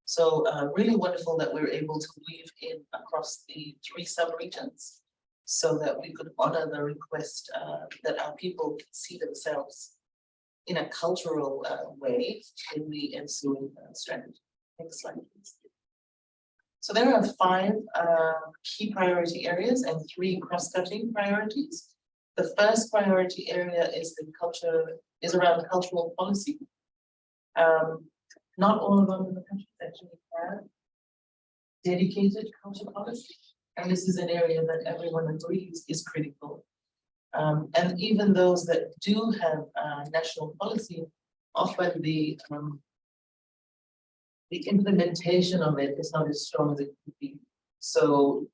E: So really wonderful that we're able to weave in across the 3 sub-regions so that we could honor the request that our people can see themselves in a cultural way in the ensuing strategy. Next slide, please. So there are 5 key priority areas and 3 cross-cutting priorities. The first priority area is around cultural policy. Not all of them in the country actually have dedicated culture policy, and this is an area that everyone agrees is critical. And even those that do have national policy, often the implementation of it is not as strong as it could be. So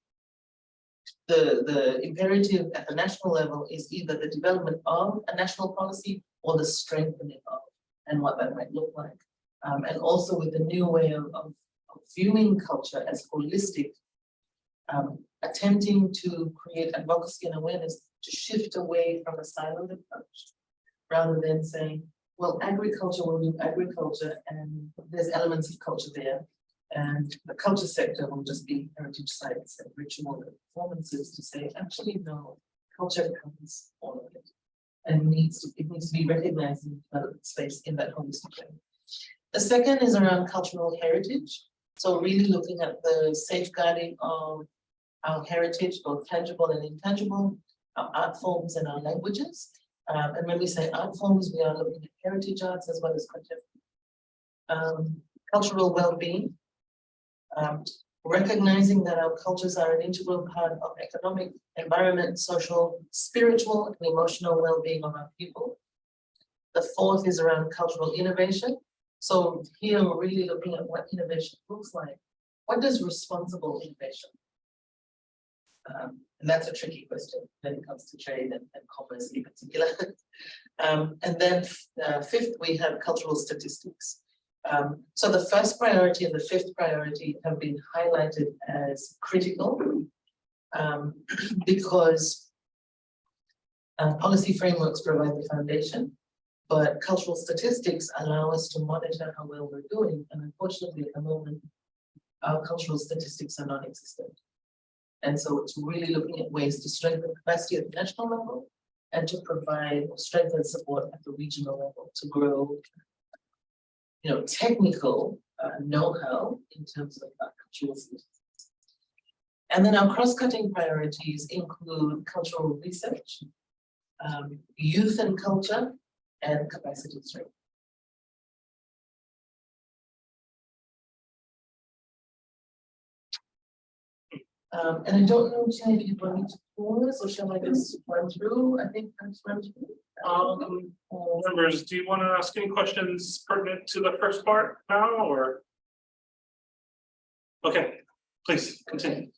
E: the imperative at the national level is either the development of a national policy or the strengthening of, and what that might look like. And also with the new way of viewing culture as holistic, attempting to create advocacy and awareness to shift away from a siloed approach, rather than saying, well, agriculture will do agriculture and there's elements of culture there. And the culture sector will just be heritage sites and ritual and performances, to say, actually, no, culture covers all of it. And it needs to be recognized in the development space in that holistic way. The second is around cultural heritage. So really looking at the safeguarding of our heritage, both tangible and intangible, our art forms and our languages. And when we say art forms, we are looking at heritage arts as well as contemporary. Cultural well-being, recognizing that our cultures are an integral part of economic, environment, social, spiritual, and emotional well-being of our people. The fourth is around cultural innovation. So here we're really looking at what innovation looks like. What does responsible innovation? And that's a tricky question when it comes to trade and commerce in particular. And then fifth, we have cultural statistics. So the first priority and the fifth priority have been highlighted as critical because policy frameworks provide the foundation, but cultural statistics allow us to monitor how well we're doing. And unfortunately, at the moment, our cultural statistics are non-existent. And so it's really looking at ways to strengthen capacity at the national level and to provide strength and support at the regional level to grow, technical know-how in terms of cultural statistics. And then our cross-cutting priorities include cultural research, youth and culture, and capacity strength. And I don't know, Jen, if you want me to pause or shall I just run through? I think I'm run through.
A: Members, do you want to ask any questions pertinent to the first part now, or? Okay, please continue.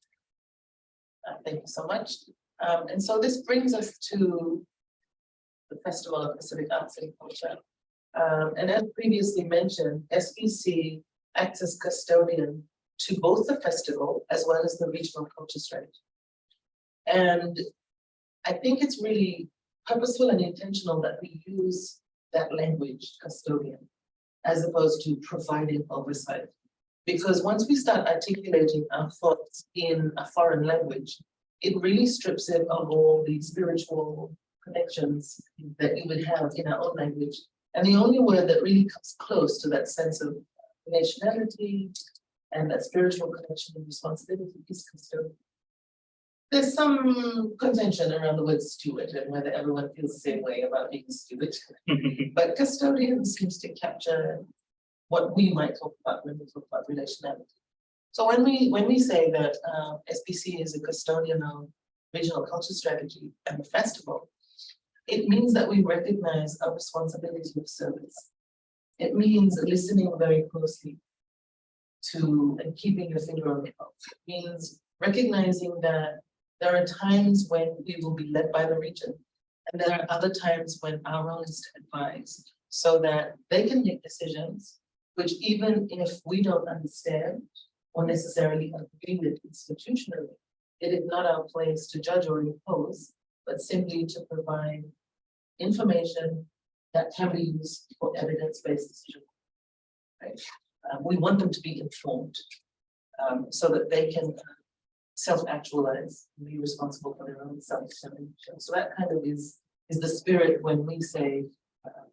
E: Thank you so much. And so this brings us to the Festival of Pacific Arts and Culture. And as previously mentioned, SPC acts as custodian to both the festival as well as the regional culture strategy. And I think it's really purposeful and intentional that we use that language, custodian, as opposed to providing oversight. Because once we start articulating our thoughts in a foreign language, it really strips it of all the spiritual connections that you would have in our own language. And the only word that really comes close to that sense of nationality and that spiritual connection and responsibility is custodian. There's some contention around the word steward and whether everyone feels the same way about being a steward. But custodian seems to capture what we might talk about when we talk about relationality. So when we say that SPC is a custodian of regional culture strategy and the festival, it means that we recognize our responsibility of service. It means listening very closely to and keeping your finger on the pulse. It means recognizing that there are times when we will be led by the region, and there are other times when our role is to advise so that they can make decisions, which even if we don't understand or necessarily agree with institutionally, it is not our place to judge or impose, but simply to provide information that can be used for evidence-based decision. Right? We want them to be informed so that they can self-actualize and be responsible for their own self-determination. So that kind of is the spirit when we say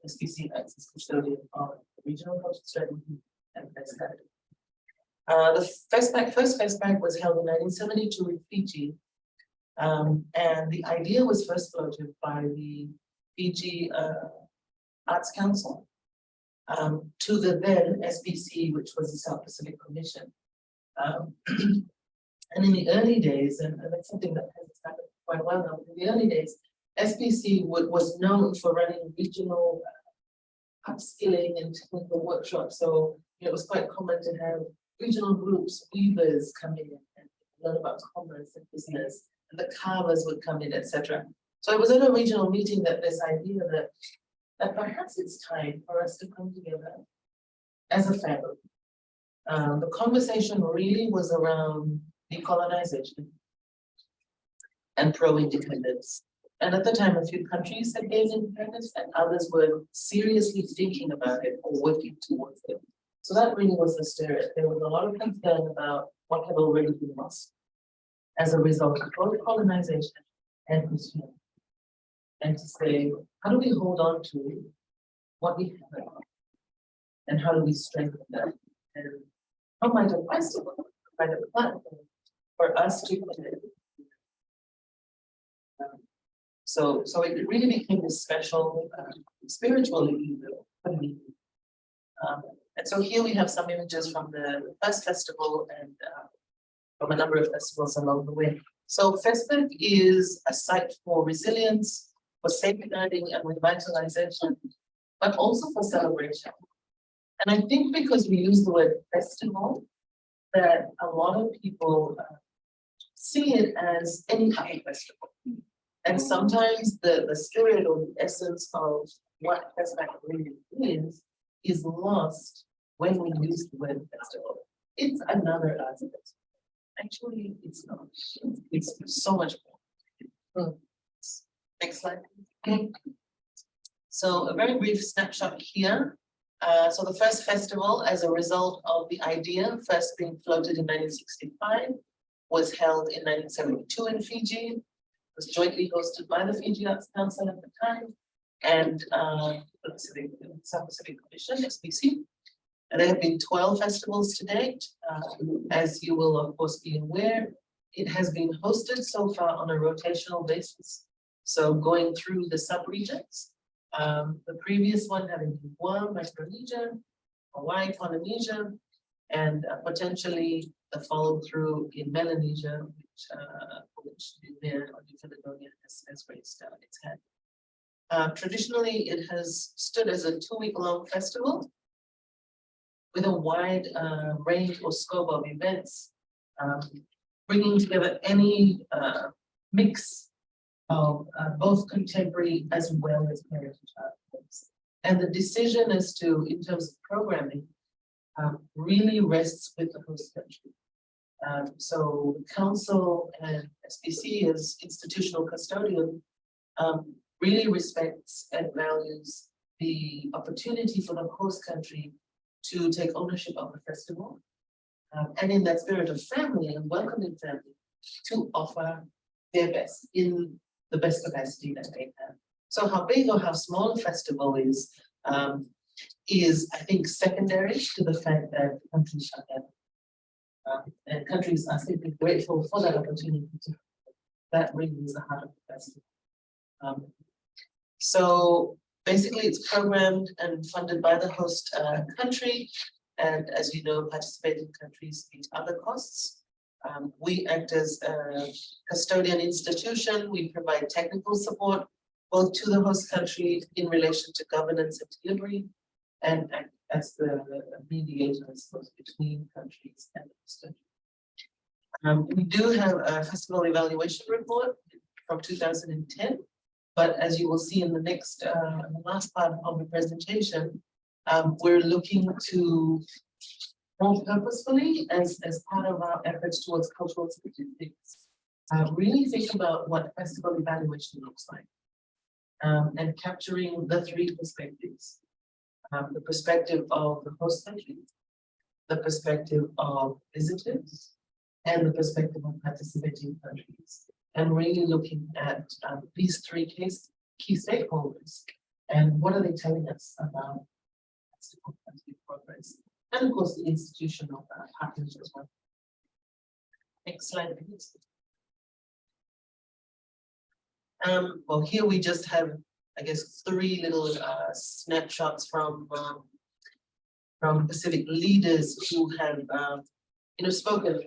E: SPC acts as custodian of the regional culture strategy and FestPAC. The FestPAC, first FestPAC was held in 1972 in Fiji. And the idea was first floated by the Fiji Arts Council to the then SPC, which was the South Pacific Commission. And in the early days, and that's something that has happened quite well now, in the early days, SPC was known for running regional upskilling and technical workshops. So it was quite common to have regional groups, weavers come in and learn about commerce and business, and the carvers would come in, etc. So it was at a regional meeting that this idea that perhaps it's time for us to come together as a family. The conversation really was around decolonization and pro-independence. And at the time, a few countries had gained independence and others were seriously thinking about it or working towards it. So that really was the spirit. There was a lot of concern about what had already been lost as a result of both colonization and Christianity. And to say, how do we hold on to what we have and how do we strengthen that? And how might a festival provide a platform for us to connect? So it really became this special spiritual evening. And so here we have some images from the first festival and from a number of festivals along the way. So FestPAC is a site for resilience, for safeguarding and revitalization, but also for celebration. And I think because we use the word festival, that a lot of people see it as any other festival. And sometimes the spirit or the essence of what FestPAC really is lost when we use the word festival. It's another art festival. Actually, it's not. It's so much more. Next slide. Okay. So a very brief snapshot here. So the first festival, as a result of the idea first being floated in 1965, was held in 1972 in Fiji. It was jointly hosted by the Fiji Arts Council at the time and the South Pacific Commission, SPC. And there have been 12 festivals to date. As you will of course be aware, it has been hosted so far on a rotational basis. So going through the sub-regions, the previous one having been Guam, Micronesia, Hawaii, Polynesia, and potentially the follow through in Melanesia, which New Caledonia has raised its hand. Traditionally, it has stood as a 2-week-long festival with a wide range or scope of events, bringing together any mix of both contemporary as well as heritage art forms. And the decision as to, in terms of programming, really rests with the host country. So the council and SPC as institutional custodian really respects and values the opportunity for the host country to take ownership of the festival. And in that spirit of family and welcoming family, to offer their best in the best capacity that they have. So how big or how small a festival is I think secondary to the fact that countries are gathered. And countries are simply grateful for that opportunity to that really is the heart of the festival. So basically it's programmed and funded by the host country. And as you know, participating countries meet other costs. We act as a custodian institution. We provide technical support both to the host country in relation to governance and delivery, and act as the mediator, I suppose, between countries and the host country. We do have a festival evaluation report from 2010, but as you will see in the next, the last part of the presentation, we're looking to more purposefully as part of our efforts towards cultural statistics, really think about what festival evaluation looks like. and capturing the three perspectives. The perspective of the host country, the perspective of visitors, and the perspective of participating countries. And really looking at these three key stakeholders and what are they telling us about country progress, and of course the institutional package as well. Next slide, please. Well, here we just have, I guess, three little snapshots from Pacific leaders who have, spoken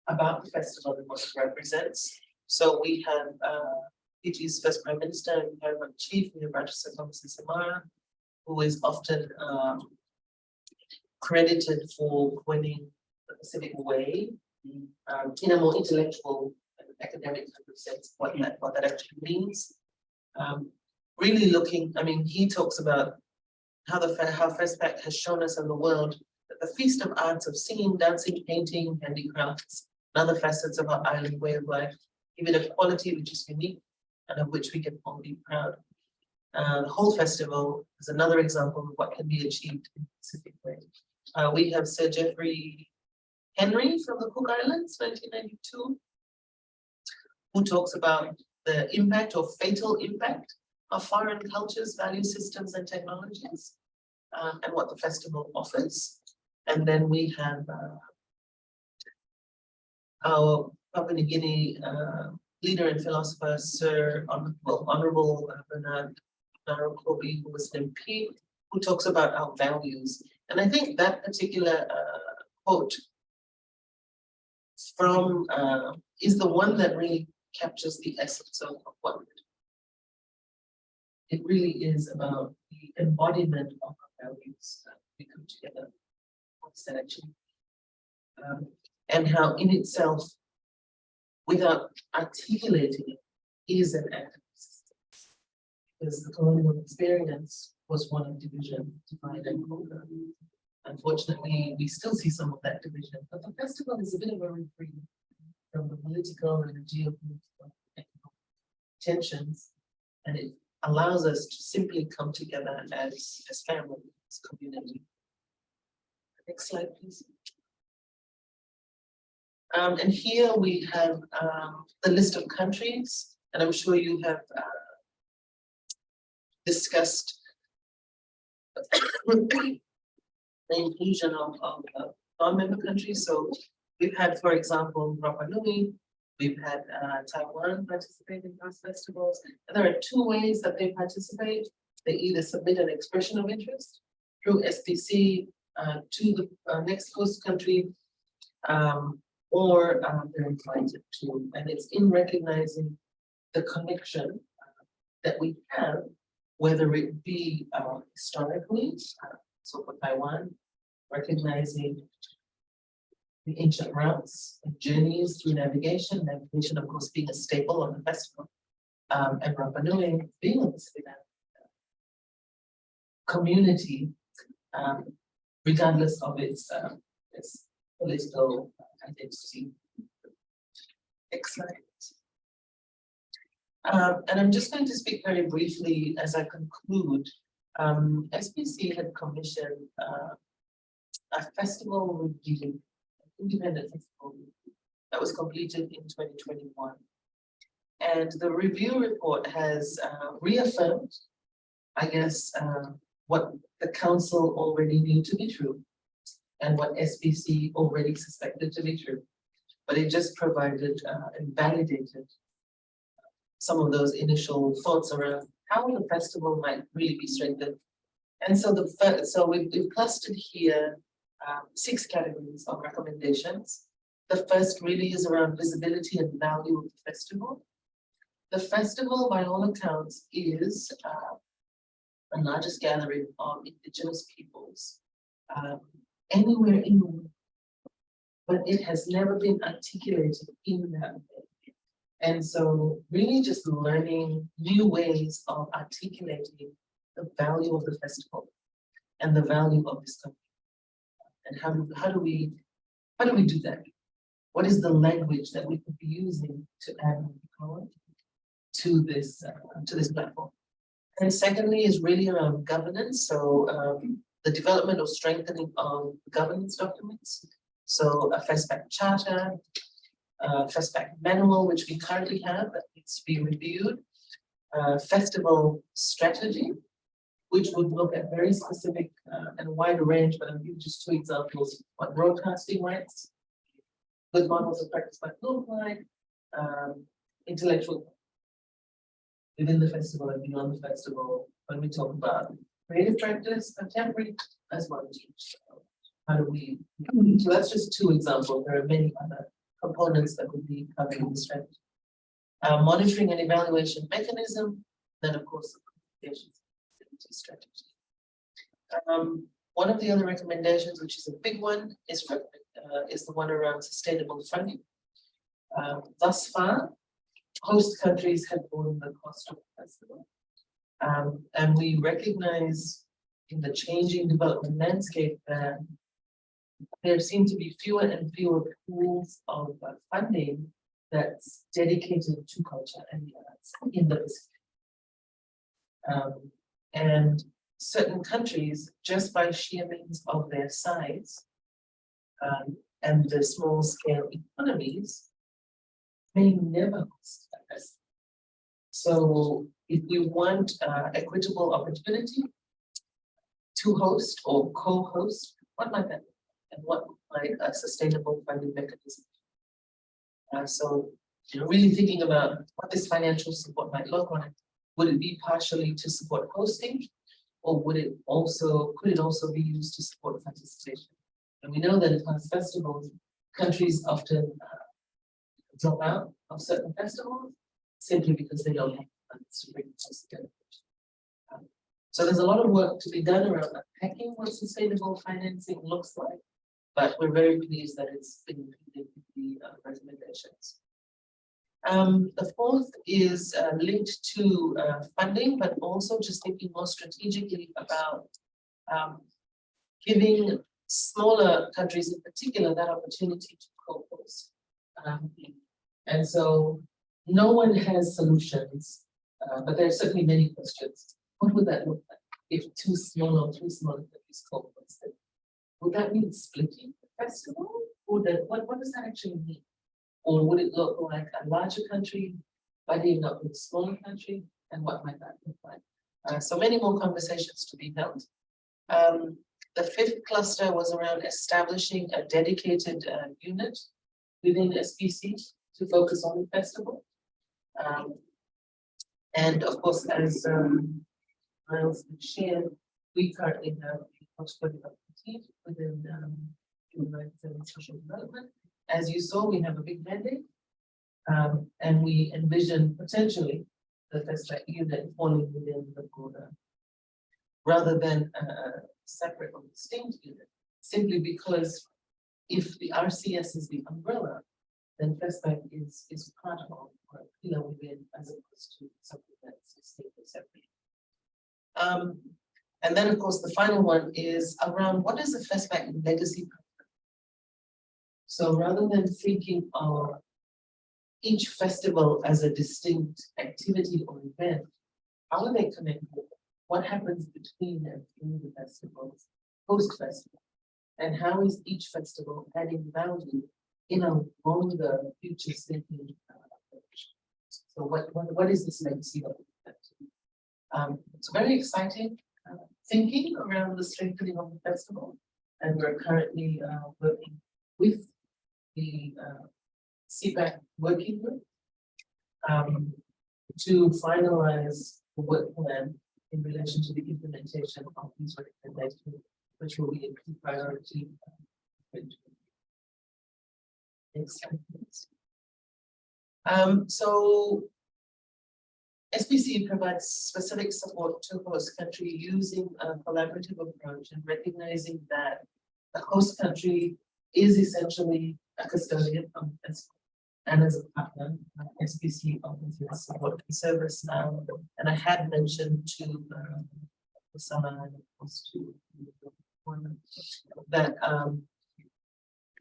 E: about the festival and what it represents. So we have Fiji's first Prime Minister and Paramount Chief, we have Rajasa Samara, who is often credited for winning the Pacific Way in a more intellectual and academic kind of sense, what that actually means. Really looking, I mean, he talks about how FestPAC has shown us in the world that the feast of arts of singing, dancing, painting, handicrafts, and other facets of our island way of life give it a quality which is unique and of which we can all be proud. The whole festival is another example of what can be achieved in a Pacific way. We have Sir Geoffrey Henry from the Cook Islands, 1992, who talks about the impact or fatal impact of foreign cultures, value systems, and technologies, and what the festival offers. And then we have our Papua New Guinea leader and philosopher, Honorable Bernard Narokobi, who was an MP, who talks about our values. And I think that particular quote from is the one that really captures the essence of what it really is about, the embodiment of our values that we come together. What's that actually? And how in itself, without articulating it, is an act of resistance. Because the colonial experience was one of division, divide and conquer. Unfortunately, we still see some of that division, but the festival is a bit of a reprieve from the political and geopolitical tensions, and it allows us to simply come together as family, as community. Next slide, please. And here we have the list of countries, and I'm sure you have discussed the inclusion of non-member countries. So we've had, for example, Rapa Nui, we've had Taiwan participate in past festivals. And there are two ways that they participate. They either submit an expression of interest through SPC to the next host country, or they're invited to, and it's in recognizing the connection that we have, whether it be historically, so for Taiwan, recognizing the ancient routes and journeys through navigation of course being a staple of the festival, and Rapa Nui being a Pacific community, regardless of its political identity. Next slide. And I'm just going to speak very briefly as I conclude. SPC had commissioned a festival review, independent festival review, that was completed in 2021. And the review report has reaffirmed, I guess, what the council already knew to be true and what SPC already suspected to be true. But it just provided and validated some of those initial thoughts around how the festival might really be strengthened. And so we've clustered here 6 categories of recommendations. The first really is around visibility and value of the festival. The festival, by all accounts, is the largest gathering of Indigenous peoples anywhere in the world, but it has never been articulated in that way. And so really just learning new ways of articulating the value of the festival and the value of this country. And how do we do that? What is the language that we could be using to add color to this platform? And secondly is really around governance, so the development or strengthening of governance documents. So a FestPAC charter, FestPAC manual, which we currently have that needs to be reviewed, festival strategy, which would look at very specific and a wide range, but I'll give you just two examples. What broadcasting rights, good models of practice might look like, intellectual within the festival and beyond the festival, when we talk about creative practice, contemporary, as well as how do we, so that's just two examples. There are many other components that would be covered in the strategy. Monitoring and evaluation mechanism, then of course, the communications strategy. One of the other recommendations, which is a big one, is the one around sustainable funding. Thus far, host countries have borne the cost of the festival. And we recognize in the changing development landscape that there seem to be fewer and fewer pools of funding that's dedicated to culture and the arts in the Pacific. And certain countries, just by sheer means of their size and the small scale economies, may never host a festival. So if we want equitable opportunity to host or co-host, what might that be? And what might a sustainable funding mechanism? So really thinking about what this financial support might look like. Would it be partially to support hosting, or could it also be used to support participation? And we know that in past festivals, countries often drop out of certain festivals simply because they don't have funds to bring us together. So there's a lot of work to be done around unpacking what sustainable financing looks like, but we're very pleased that it's been included in the recommendations. The fourth is linked to funding, but also just thinking more strategically about giving smaller countries in particular that opportunity to co-host. And so no one has solutions, but there are certainly many questions. What would that look like if two small or three small countries co-hosted? Would that mean splitting the festival? Or what does that actually mean? Or would it look like a larger country buddying up with a smaller country? And what might that look like? So many more conversations to be held. The fifth cluster was around establishing a dedicated unit within SPC to focus on the festival. And of course, as Miles shared, we currently have a portfolio team within human rights and social development. As you saw, we have a big mandate, and we envision potentially the FestPAC unit falling within the border, rather than a separate or distinct unit, simply because if the RCS is the umbrella, then FestPAC is part of or a pillar within, as opposed to something that's distinct or separate. And then, of course, the final one is around what is the FestPAC legacy program? So rather than thinking of each festival as a distinct activity or event, how are they connected? What happens between and through the festivals, post-festival? And how is each festival adding value in a longer future thinking approach? So what is this legacy of the festival? It's very exciting thinking around the strengthening of the festival, and we're currently working with the CPAC working group to finalize the work plan in relation to the implementation of these recommendations, which will be a key priority. Next slide, please. So SPC provides specific support to host country using a collaborative approach and recognizing that the host country is essentially a custodian of the festival. And as a partner, SPC offers support and service. And I had mentioned to Osama and of course to that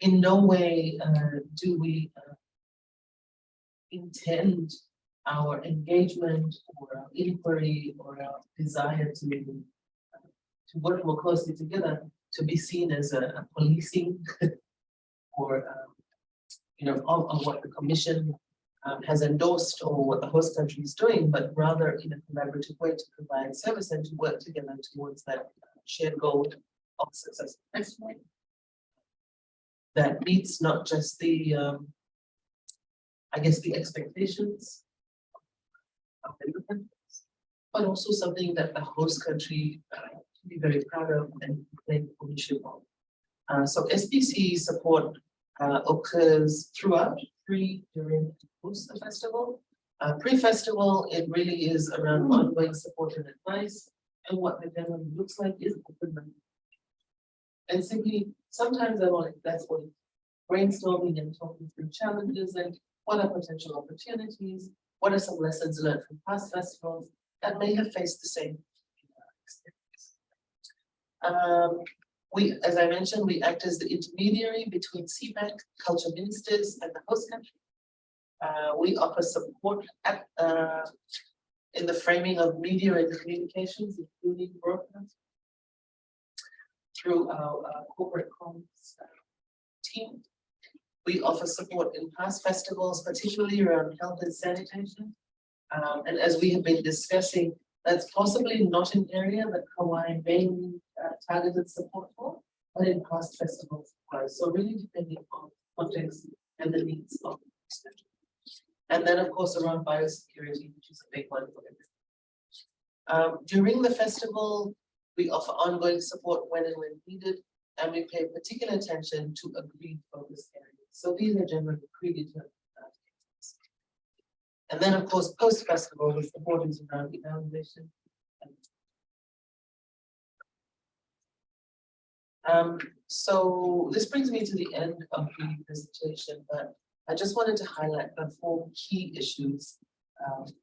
E: in no way do we intend our engagement or our inquiry or our desire to work more closely together to be seen as a policing or of what the commission has endorsed or what the host country is doing, but rather in a collaborative way to provide service and to work together towards that shared goal of success. That meets not just the, I guess, the expectations of the countries, but also something that the host country can be very proud of and claim ownership of. So SPC support occurs throughout, pre, during, and post the festival. Pre-festival, it really is around ongoing support and advice, and what the generally looks like is open minded. And simply, sometimes that's what brainstorming and talking through challenges and what are potential opportunities, what are some lessons learned from past festivals that may have faced the same experience. As I mentioned, we act as the intermediary between CPAC, culture ministers, and the host country. We offer support in the framing of media and communications, including broadcast, through our corporate comms team. We offer support in past festivals, particularly around health and sanitation. And as we have been discussing, that's possibly not an area that Hawaii mainly targeted support for, but in past festivals. So really depending on context and the needs of the festival. And then of course around biosecurity, which is a big one for everything. During the festival, we offer ongoing support when and when needed, and we pay particular attention to agreed focus areas. So these are generally predetermined. And then of course, post-festival, the support is around evaluation. So this brings me to the end of the presentation, but I just wanted to highlight the 4 key issues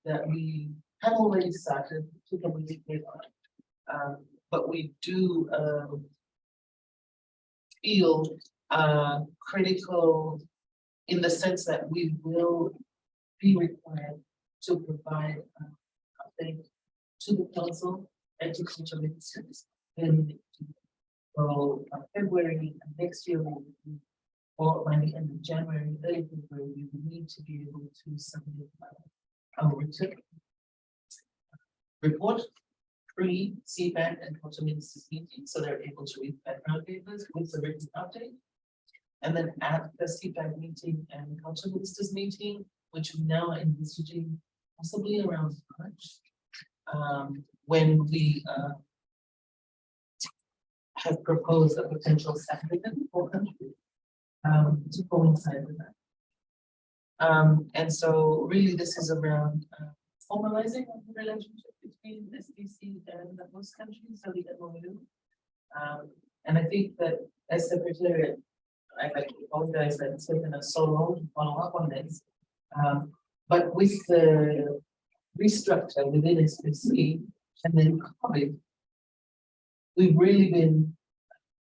E: that we have already started to communicate on. But we do feel critical in the sense that we will be required to provide update to the council and to culture ministers in February next year, or by the end of January, early February, we will need to be able to submit our written report pre-CPAC and culture ministers meeting, so they're able to read background papers with the written update. And then at the CPAC meeting and culture ministers meeting, which we now are envisaging possibly around March, when we have proposed a potential second for country to coincide with that. And so really this is around formalizing the relationship between SPC and the host country, so the MOU. And I think that as Secretariat, I'd like to apologize that it's taken us so long to follow up on this. But with the restructure within SPC and then COVID, we've really been,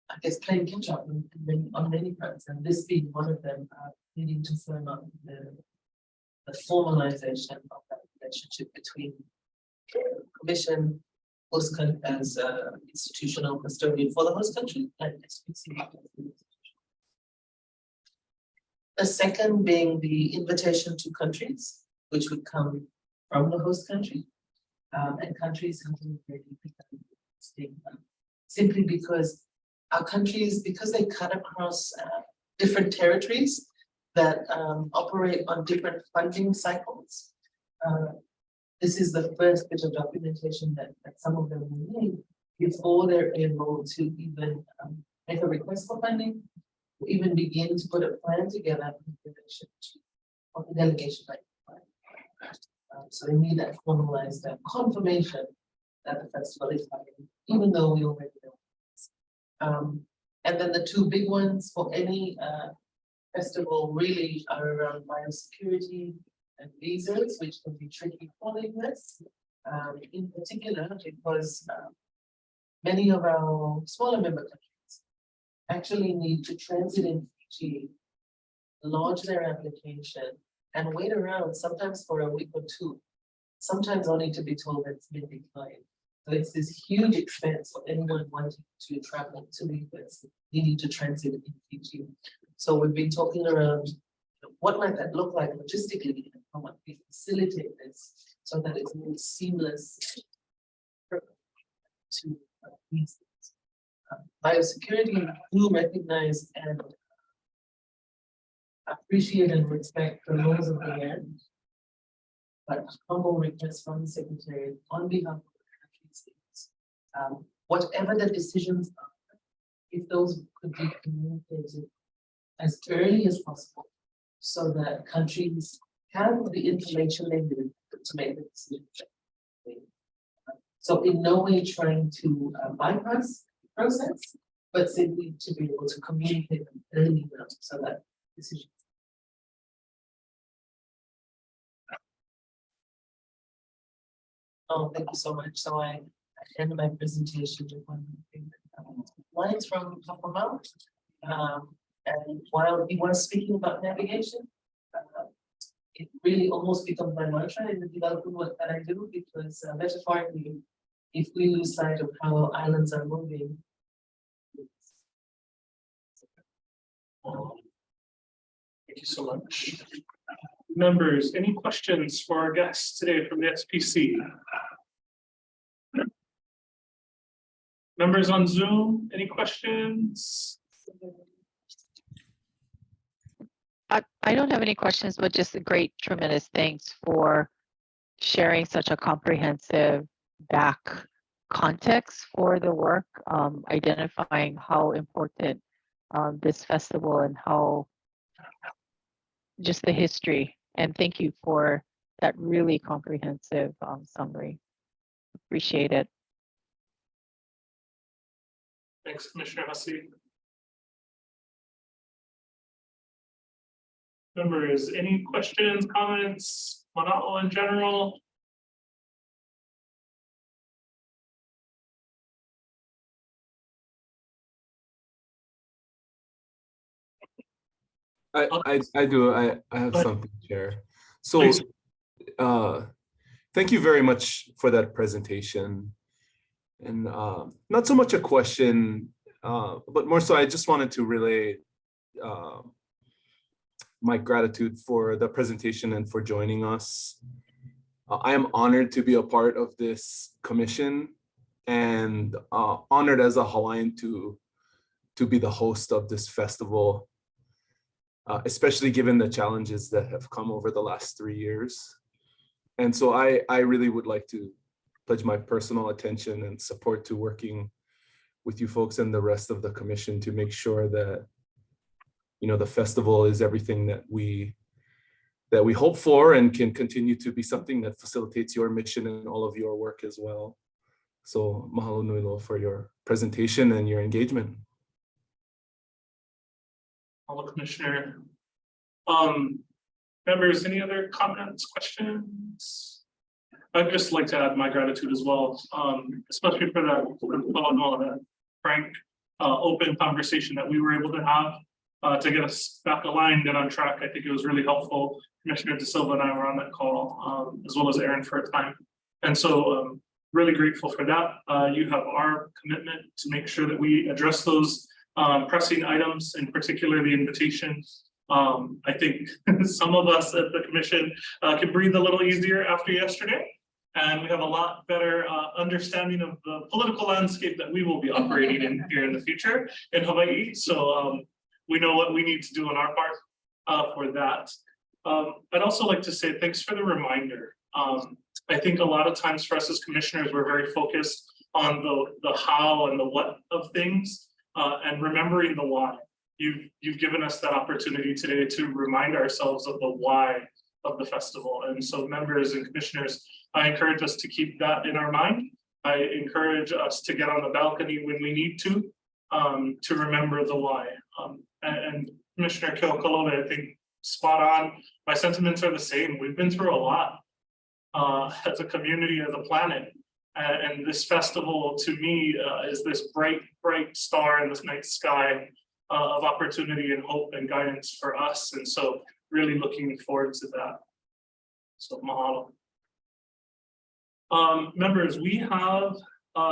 E: I guess, playing catch up on many fronts, and this being one of them, needing to firm up the formalization of that relationship between Commission, host country as institutional custodian for the host country, and SPC. The second being the invitation to countries, which would come from the host country, and countries having already become simply because our countries, because they cut across different territories that operate on different funding cycles. This is the first bit of documentation that some of them will need before they're able to even make a request for funding, or even begin to put a plan together in relation to what the delegation might require. So they need that formalized confirmation that the festival is happening, even though we already know. And then the 2 big ones for any festival really are around biosecurity and visas, which can be tricky for the US, in particular because many of our smaller member countries actually need to transit in Fiji, launch their application, and wait around sometimes for a week or two, sometimes only to be told that it's been declined. So it's this huge expense for anyone wanting to travel to the US, needing to transit in Fiji. So we've been talking around what might that look like logistically, and how might we facilitate this so that it's more seamless to these things. Biosecurity, do recognize and appreciate and respect the laws of the land. But humble request from the Secretary on behalf of the country states, whatever the decisions are, if those could be communicated as early as possible, so that countries have the information they need to make the decision. So in no way trying to bypass the process, but simply to be able to communicate them early enough so that decisions. Oh, thank you so much. So I end my presentation with one lines from Papa. And while he was speaking about navigation, it really almost becomes my mantra in the development work that I do, because metaphorically, if we lose sight of how islands are moving.
A: Thank you so much. Members, any questions for our guests today from the SPC? Members on Zoom, any questions?
G: I don't have any questions, but just a great, tremendous thanks for sharing such a comprehensive back context for the work, identifying how important this festival and how just the history. And thank you for that really comprehensive summary. Appreciate it.
A: Thanks, Commissioner Hussey. Members, any questions, comments, Mana'o in general?
H: I do. I have something to share. So
A: Please.
H: thank you very much for that presentation. And not so much a question, but more so I just wanted to relay my gratitude for the presentation and for joining us. I am honored to be a part of this commission, and honored as a Hawaiian to be the host of this festival, especially given the challenges that have come over the last 3 years. And so I really would like to pledge my personal attention and support to working with you folks and the rest of the commission to make sure that, you know, the festival is everything that we hope for and can continue to be something that facilitates your mission and all of your work as well. So mahalo nui loa for your presentation and your engagement.
A: Hello, Commissioner. Members, any other comments, questions? I'd just like to add my gratitude as well, especially for that frank, open conversation that we were able to have to get us back aligned and on track. I think it was really helpful. Commissioner De Silva and I were on that call, as well as Aaron for a time. And so really grateful for that. You have our commitment to make sure that we address those pressing items, in particular the invitation. I think some of us at the commission can breathe a little easier after yesterday, and we have a lot better understanding of the political landscape that we will be operating in here in the future in Hawaii. So we know what we need to do on our part for that. I'd also like to say thanks for the reminder. I think a lot of times for us as commissioners, we're very focused on the how and the what of things, and remembering the why. You've given us that opportunity today to remind ourselves of the why of the festival. And so members and commissioners, I encourage us to keep that in our mind. I encourage us to get on the balcony when we need to remember the why. And Commissioner Keokalole, I think spot on. My sentiments are the same. We've been through a lot as a community, as a planet. And this festival to me is this bright, bright star in this night sky of opportunity and hope and guidance for us. And so really looking forward to that. So mahalo. Members, we have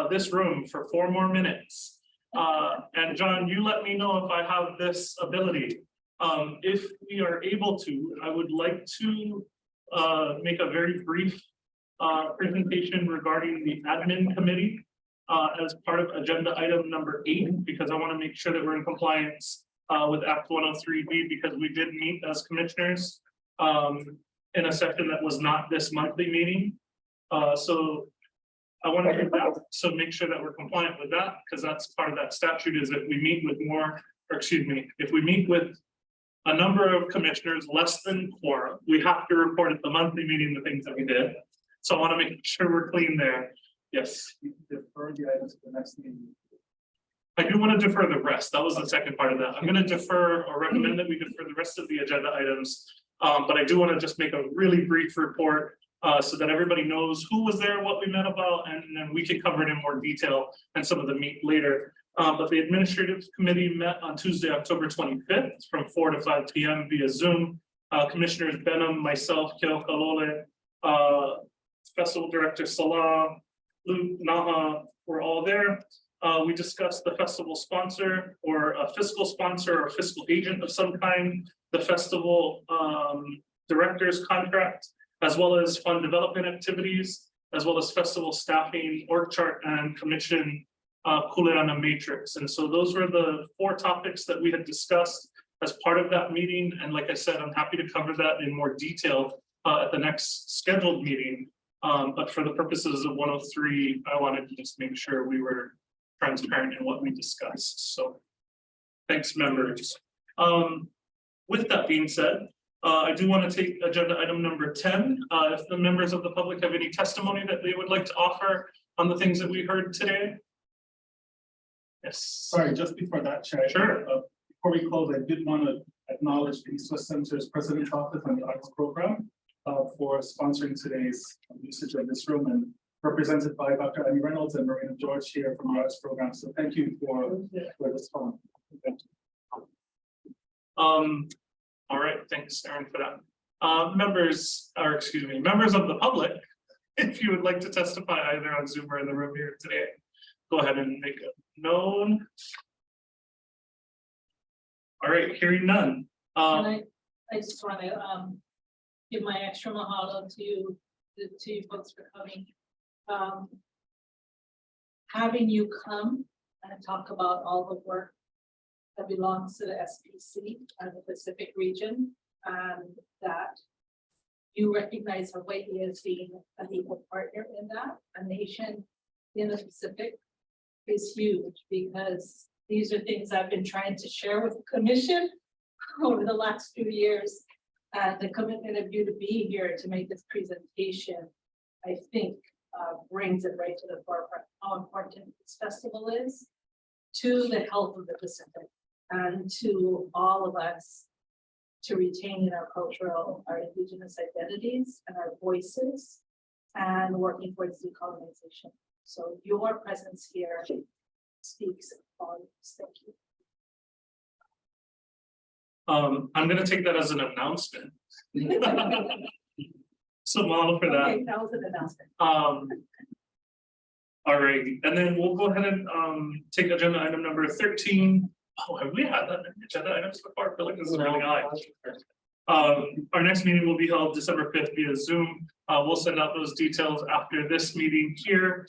A: this room for 4 more minutes. And John, you let me know if I have this ability. If we are able to, I would like to make a very brief presentation regarding the admin committee as part of agenda item number 8, because I want to make sure that we're in compliance with Act 103B, because we did meet as commissioners in a session that was not this monthly meeting. So I want to do that, so make sure that we're compliant with that, because that's part of that statute, is if we meet with more, or excuse me, if we meet with a number of commissioners less than quorum, we have to report at the monthly meeting the things that we did. So I want to make sure we're clean there. Yes.
I: Defer the items to the next meeting.
A: I do want to defer the rest. That was the second part of that. I'm going to defer or recommend that we defer the rest of the agenda items. But I do want to just make a really brief report so that everybody knows who was there, what we met about, and then we can cover it in more detail and some of the meat later. But the administrative committee met on Tuesday, October 25th from 4 to 5 p.m. via Zoom. Commissioners Benham, myself, Keo Kalole, Festival Director Salah, Luke, Naha, were all there. We discussed the festival sponsor, or a fiscal sponsor or fiscal agent of some kind, the festival director's contract, as well as fund development activities, as well as festival staffing, org chart, and commission Kuleana matrix. And so those were the 4 topics that we had discussed as part of that meeting. And like I said, I'm happy to cover that in more detail at the next scheduled meeting. But for the purposes of 103, I wanted to just make sure we were transparent in what we discussed. So thanks, members. With that being said, I do want to take agenda item number 10. If the members of the public have any testimony that they would like to offer on the things that we heard today. Yes.
I: Sorry, just before that, Chair.
A: Sure.
I: Before we close, I did want to acknowledge the East West Center's President's Office and the Arts Program for sponsoring today's usage of this room, and represented by Dr. Annie Reynolds and Marina George here from the Arts Program. So thank you for this phone.
A: All right, thanks, Aaron, for that. Members of the public, if you would like to testify either on Zoom or in the room here today, go ahead and make it known. All right, hearing none.
B: And I just want to give my extra mahalo to you folks for coming. Having you come and talk about all the work that belongs to the SPC and the Pacific region, and that you recognize Hawaii as being an equal partner in that, a nation in the Pacific, is huge, because these are things I've been trying to share with the commission over the last few years. And the commitment of you to be here to make this presentation, I think, brings it right to the forefront, how important this festival is to the health of the Pacific and to all of us to retain our cultural, our indigenous identities and our voices, and working towards decolonization. So your presence here speaks volumes. Thank you.
A: I'm going to take that as an announcement. So mahalo for that.
B: Okay, that was an announcement.
A: All right, and then we'll go ahead and take agenda item number 13. Oh, have we had that agenda items before? I feel like this is really high. Our next meeting will be held December 5th via Zoom. We'll send out those details after this meeting here.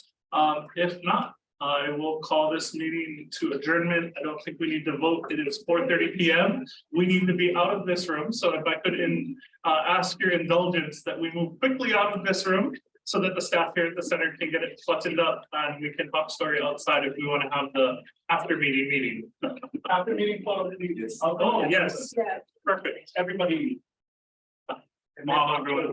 A: If not, I will call this meeting to adjournment. I don't think we need to vote. It is 4:30 p.m. We need to be out of this room. So if I could ask your indulgence that we move quickly out of this room so that the staff here at the center can get it buttoned up and we can talk story outside if we want to have the after meeting. After meeting quality. Oh, yes.
B: Yeah.
A: Perfect. Everybody. Mahalo, everyone.